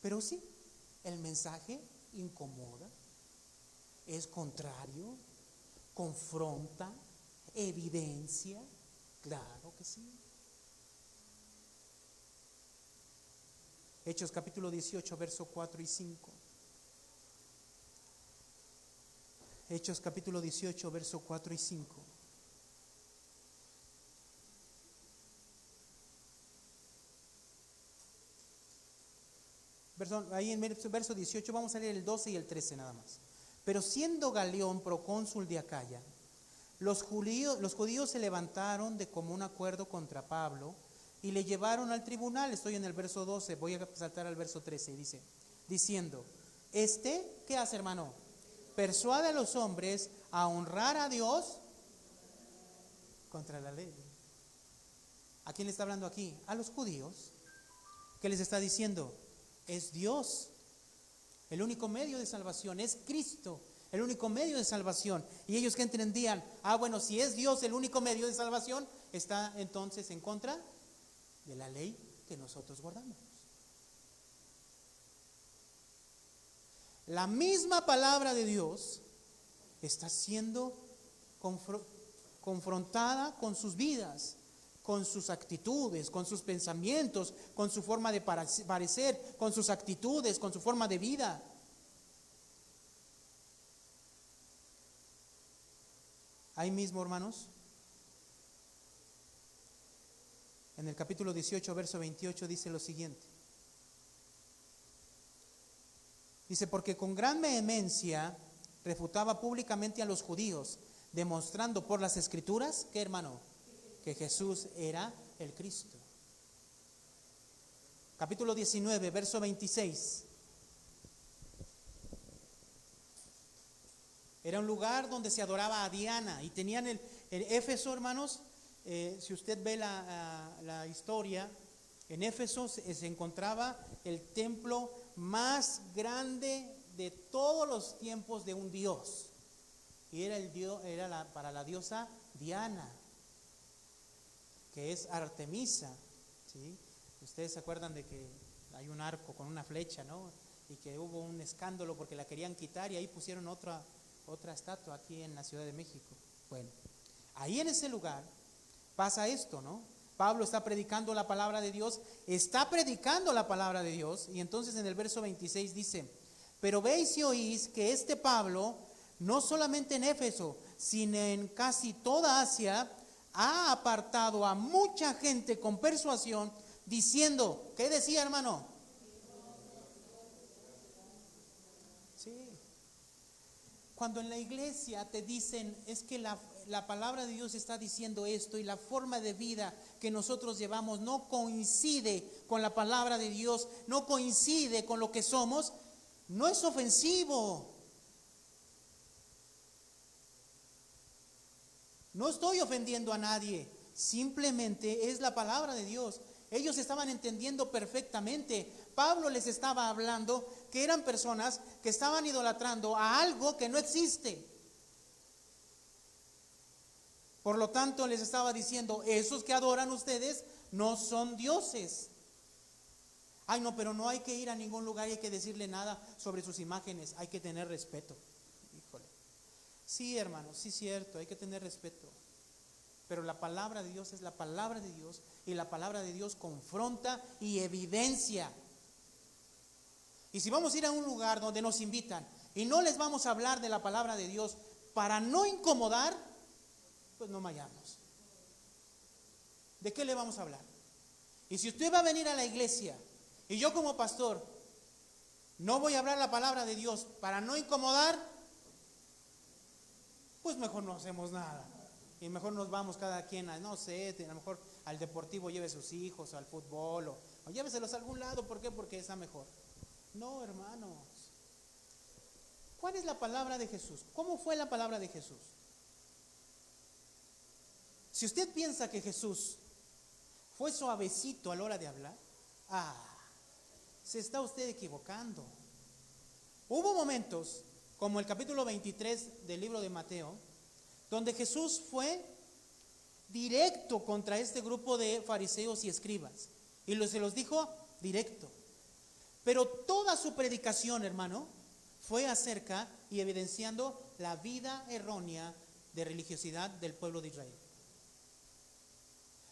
Pero sí, el mensaje incomoda, es contrario, confronta, evidencia, claro que sí. Hechos capítulo 18, verso 4 y 5. Hechos capítulo 18, verso 4 y 5. Perdón, ahí en el verso 18 vamos a leer el 12 y el 13 nada más. Pero siendo Galión procónsul de Acaya, los judíos se levantaron de común acuerdo contra Pablo y le llevaron al tribunal. Estoy en el verso 12, voy a saltar al verso 13 y dice, diciendo: ¿qué hace, hermano? Persuade a los hombres a honrar a Dios contra la ley. ¿A quién le está hablando aquí? A los judíos. ¿Qué les está diciendo? Es Dios el único medio de salvación, es Cristo el único medio de salvación. Y ellos que entendían, bueno, si es Dios el único medio de salvación, está entonces en contra de la ley que nosotros guardamos. La misma palabra de Dios está siendo confrontada con sus vidas, con sus actitudes, con sus pensamientos, con su forma de parecer, con sus actitudes, con su forma de vida. Ahí mismo, hermanos, en el capítulo 18, verso 28 dice lo siguiente. Dice: porque con gran vehemencia refutaba públicamente a los judíos, demostrando por las escrituras, ¿qué, hermano? Que Jesús era el Cristo. Capítulo 19, verso 26. Era un lugar donde se adoraba a Diana y tenían en Éfeso, hermanos, si usted ve la historia, en Éfeso se encontraba el templo más grande de todos los tiempos de un dios, y era para la diosa Diana, que es Artemisa, ¿sí? Ustedes se acuerdan de que hay un arco con una flecha, ¿no? Y que hubo un escándalo porque la querían quitar y ahí pusieron otra estatua aquí en la Ciudad de México. Bueno, ahí en ese lugar pasa esto, ¿no? Pablo está predicando la palabra de Dios, y entonces en el verso 26 dice: pero veis y oís que este Pablo, no solamente en Éfeso, sino en casi toda Asia, ha apartado a mucha gente con persuasión, diciendo, ¿qué decía, hermano? Sí. Cuando en la iglesia te dicen, es que la palabra de Dios está diciendo esto y la forma de vida que nosotros llevamos no coincide con la palabra de Dios, no coincide con lo que somos, no es ofensivo. No estoy ofendiendo a nadie, simplemente es la palabra de Dios. Ellos estaban entendiendo perfectamente. Pablo les estaba hablando que eran personas que estaban idolatrando a algo que no existe. Por lo tanto, les estaba diciendo, esos que adoran ustedes no son dioses. Ay, no, pero no hay que ir a ningún lugar y hay que decirle nada sobre sus imágenes. Hay que tener respeto. Híjole. Sí, hermanos, sí es cierto, hay que tener respeto. Pero la palabra de Dios es la palabra de Dios, y la palabra de Dios confronta y evidencia. Y si vamos a ir a un lugar donde nos invitan y no les vamos a hablar de la palabra de Dios para no incomodar, pues no vayamos. ¿De qué le vamos a hablar? Y si usted va a venir a la iglesia y yo como pastor no voy a hablar la palabra de Dios para no incomodar, pues mejor no hacemos nada. Y mejor nos vamos cada quien a, no sé, a lo mejor al deportivo lleve sus hijos, o al fútbol, o lléveselos a algún lado. ¿Por qué? Porque está mejor. No, hermanos. ¿Cuál es la palabra de Jesús? ¿Cómo fue la palabra de Jesús? Si usted piensa que Jesús fue suavecito a la hora de hablar, se está usted equivocando. Hubo momentos, como el capítulo 23 del libro de Mateo, donde Jesús fue directo contra este grupo de fariseos y escribas. Y se los dijo directo. Pero toda su predicación, hermano, fue acerca y evidenciando la vida errónea de religiosidad del pueblo de Israel.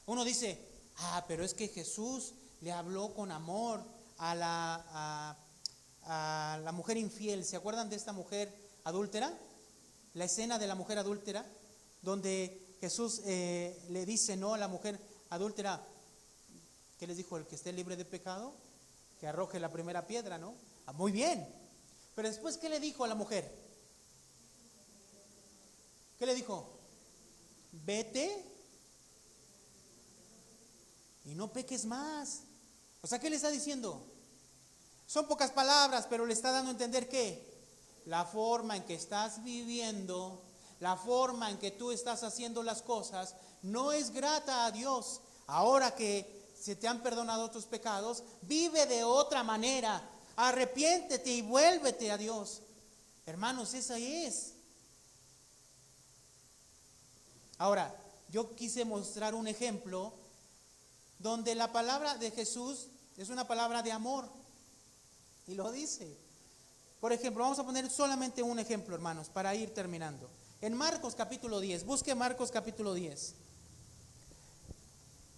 Uno dice, pero es que Jesús le habló con amor a la mujer infiel. ¿Se acuerdan de esta mujer adúltera? La escena de la mujer adúltera, donde Jesús le dice no a la mujer adúltera. ¿Qué les dijo? El que esté libre de pecado, que arroje la primera piedra, ¿no? Muy bien. Pero después, ¿qué le dijo a la mujer? ¿Qué le dijo? Vete y no peques más. O sea, ¿qué le está diciendo? Son pocas palabras, pero le está dando a entender que la forma en que estás viviendo, la forma en que tú estás haciendo las cosas, no es grata a Dios. Ahora que se te han perdonado tus pecados, vive de otra manera. Arrepiéntete y vuélvete a Dios. Hermanos, esa es. Ahora, yo quise mostrar un ejemplo donde la palabra de Jesús es una palabra de amor. Y lo dice. Por ejemplo, vamos a poner solamente un ejemplo, hermanos, para ir terminando. En Marcos capítulo 10, busque Marcos capítulo 10.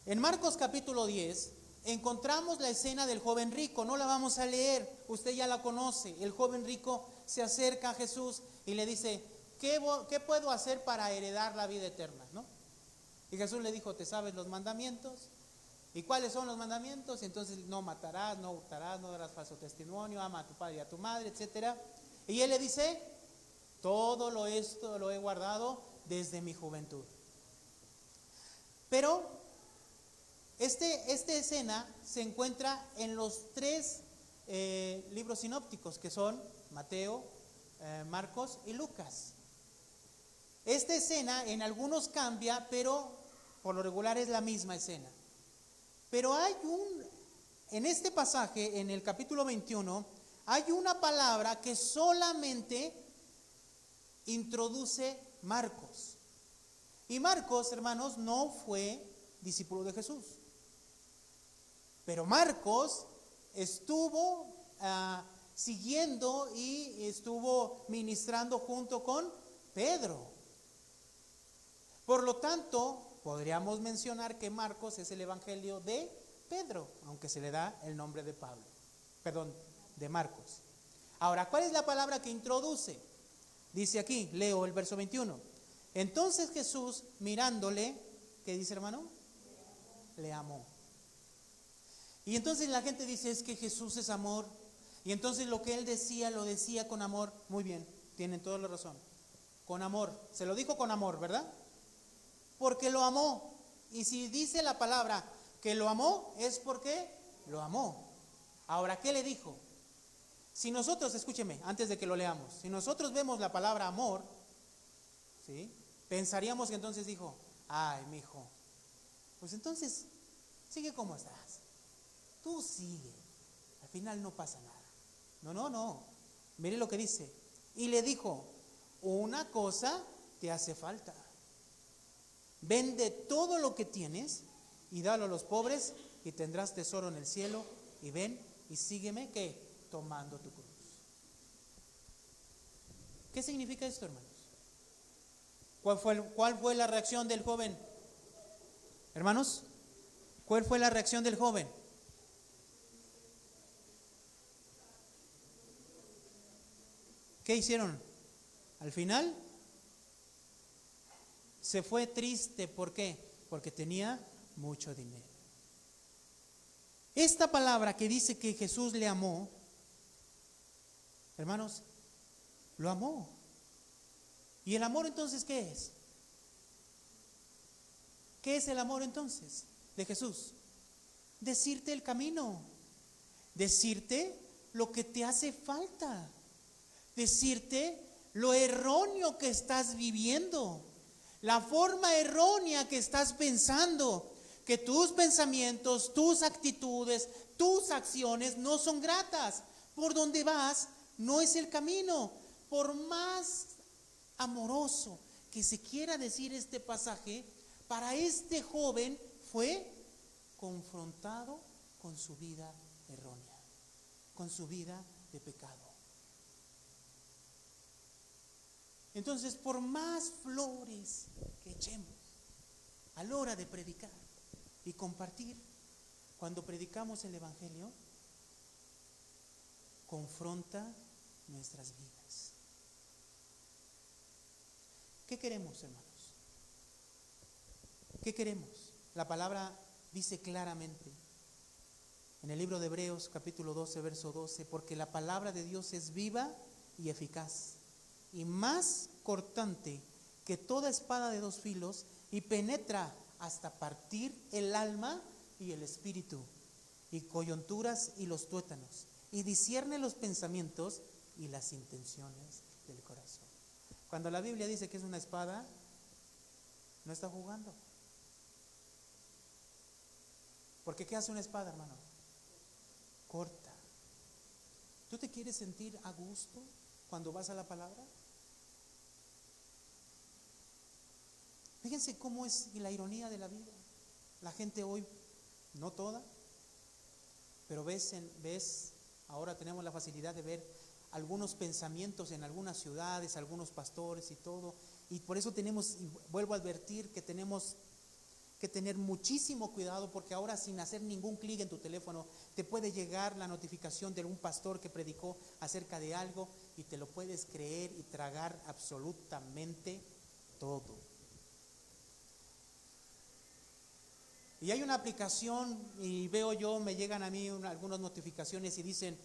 En Marcos capítulo 10 encontramos la escena del joven rico. No la vamos a leer, usted ya la conoce. El joven rico se acerca a Jesús y le dice, ¿qué puedo hacer para heredar la vida eterna? ¿No? Y Jesús le dijo, ¿te sabes los mandamientos? ¿Y cuáles son los mandamientos? Entonces, no matarás, no hurtarás, no darás falso testimonio, ama a tu padre y a tu madre, etc. Y él le dice, todo esto lo he guardado desde mi juventud. Pero esta escena se encuentra en los tres libros sinópticos, que son Mateo, Marcos y Lucas. Esta escena en algunos cambia, pero por lo regular es la misma escena. Pero en este pasaje, en el capítulo 21, hay una palabra que solamente introduce Marcos. Y Marcos, hermanos, no fue discípulo de Jesús. Pero Marcos estuvo siguiendo y estuvo ministrando junto con Pedro. Por lo tanto, podríamos mencionar que Marcos es el evangelio de Pedro, aunque se le da el nombre de de Marcos. Ahora, ¿cuál es la palabra que introduce? Dice aquí, leo el verso 21. Entonces Jesús, mirándole, ¿qué dice, hermano? Le amó. Y entonces la gente dice, es que Jesús es amor. Y entonces lo que él decía, lo decía con amor. Muy bien, tienen toda la razón. Con amor. Se lo dijo con amor, ¿verdad? Porque lo amó. Y si dice la palabra que lo amó, es porque lo amó. Ahora, ¿qué le dijo? Si nosotros, escúcheme, antes de que lo leamos, si nosotros vemos la palabra amor, ¿sí? Pensaríamos que entonces dijo, ay, mi hijo, pues entonces sigue como estás. Tú sigue. Al final no pasa nada. No. Mire lo que dice. Y le dijo, una cosa te hace falta. Vende todo lo que tienes y dalo a los pobres y tendrás tesoro en el cielo. Y ven y sígueme, ¿qué? Tomando tu cruz. ¿Qué significa esto, hermanos? ¿Cuál fue la reacción del joven? Hermanos, ¿cuál fue la reacción del joven? ¿Qué hicieron? Al final se fue triste. ¿Por qué? Porque tenía mucho dinero. Esta palabra que dice que Jesús le amó, hermanos, lo amó. ¿Y el amor entonces qué es? ¿Qué es el amor entonces de Jesús? Decirte el camino, decirte lo que te hace falta, decirte lo erróneo que estás viviendo, la forma errónea que estás pensando, que tus pensamientos, tus actitudes, tus acciones no son gratas. Por donde vas no es el camino. Por más amoroso que se quiera decir este pasaje, para este joven fue confrontado con su vida errónea, con su vida de pecado. Entonces, por más flores que echemos a la hora de predicar y compartir, cuando predicamos el Evangelio, confronta nuestras vidas. ¿Qué queremos, hermanos? ¿Qué queremos? La palabra dice claramente en el libro de Hebreos capítulo 12, verso 12, porque la palabra de Dios es viva y eficaz y más cortante que toda espada de dos filos y penetra hasta partir el alma y el espíritu y coyunturas y los tuétanos y discierne los pensamientos y las intenciones del corazón. Cuando la Biblia dice que es una espada, no está jugando. Porque ¿qué hace una espada, hermano? Corta. ¿Tú te quieres sentir a gusto cuando vas a la palabra? Fíjense cómo es la ironía de la vida. La gente hoy, no toda, pero ves, ahora tenemos la facilidad de ver algunos pensamientos en algunas ciudades, algunos pastores y todo, y por eso tenemos, y vuelvo a advertir que tenemos que tener muchísimo cuidado, porque ahora sin hacer ningún clic en tu teléfono te puede llegar la notificación de un pastor que predicó acerca de algo y te lo puedes creer y tragar absolutamente todo. Y hay una aplicación y veo yo, me llegan a mí algunas notificaciones y dicen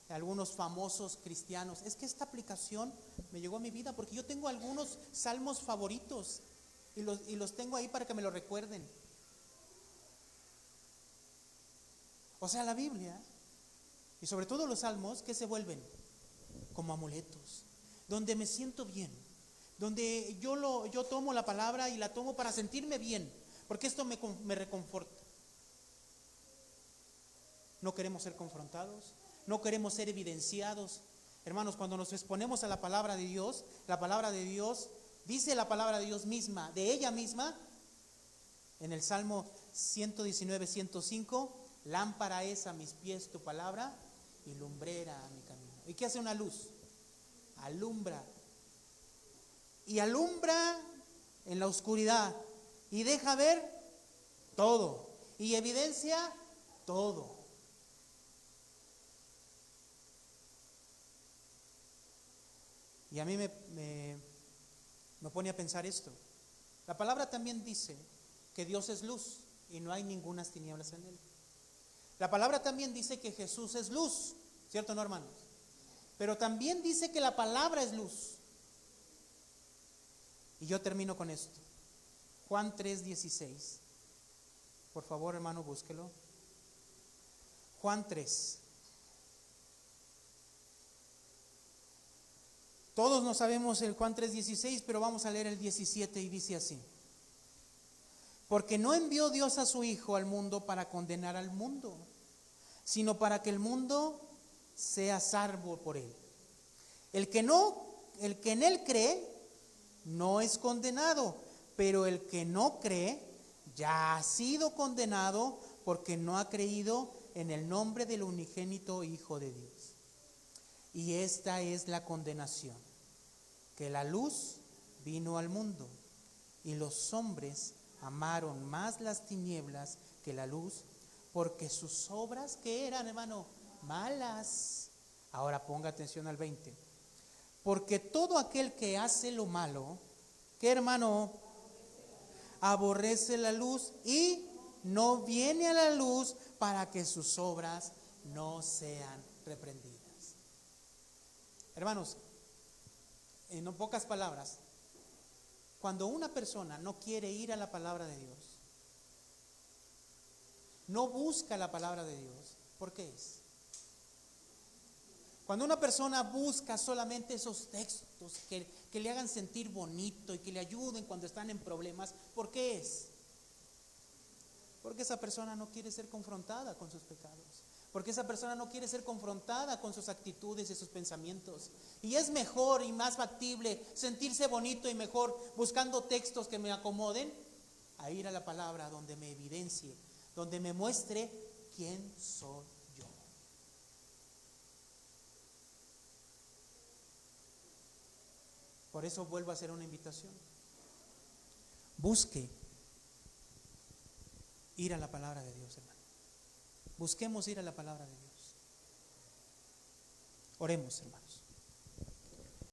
algunos famosos cristianos, es que esta aplicación me llegó a mi vida porque yo tengo algunos salmos favoritos y los tengo ahí para que me lo recuerden. O sea, la Biblia y sobre todo los salmos, ¿qué se vuelven? Como amuletos, donde me siento bien, donde yo tomo la palabra y la tomo para sentirme bien, porque esto me reconforta. No queremos ser confrontados, no queremos ser evidenciados. Hermanos, cuando nos exponemos a la palabra de Dios, dice la palabra de Dios misma, de ella misma, en el Salmo 119, 105, lámpara es a mis pies tu palabra y lumbrera a mi camino. ¿Y qué hace una luz? Alumbra. Y alumbra en la oscuridad y deja ver todo y evidencia todo. Y a mí me pone a pensar esto. La palabra también dice que Dios es luz y no hay ningunas tinieblas en él. La palabra también dice que Jesús es luz, ¿cierto, no, hermanos? Pero también dice que la palabra es luz. Y yo termino con esto. Juan 3:16. Por favor, hermano, búsquelo. Juan 3. Todos no sabemos el Juan 3:16, pero vamos a leer el 17 y dice así: porque no envió Dios a su Hijo al mundo para condenar al mundo, sino para que el mundo sea salvo por él. El que en él cree no es condenado, pero el que no cree ya ha sido condenado porque no ha creído en el nombre del unigénito Hijo de Dios. Y esta es la condenación, que la luz vino al mundo y los hombres amaron más las tinieblas que la luz, porque sus obras, ¿qué eran, hermano? Malas. Ahora ponga atención al 20. Porque todo aquel que hace lo malo, ¿qué, hermano? Aborrece la luz y no viene a la luz para que sus obras no sean reprendidas. Hermanos, en pocas palabras, cuando una persona no quiere ir a la palabra de Dios, no busca la palabra de Dios, ¿por qué es? Cuando una persona busca solamente esos textos que le hagan sentir bonito y que le ayuden cuando están en problemas, ¿por qué es? Porque esa persona no quiere ser confrontada con sus pecados. Porque esa persona no quiere ser confrontada con sus actitudes y sus pensamientos. Y es mejor y más factible sentirse bonito y mejor buscando textos que me acomoden, a ir a la palabra donde me evidencie, donde me muestre quién soy yo. Por eso vuelvo a hacer una invitación. Busque ir a la palabra de Dios, hermano. Busquemos ir a la palabra de Dios. Oremos, hermanos.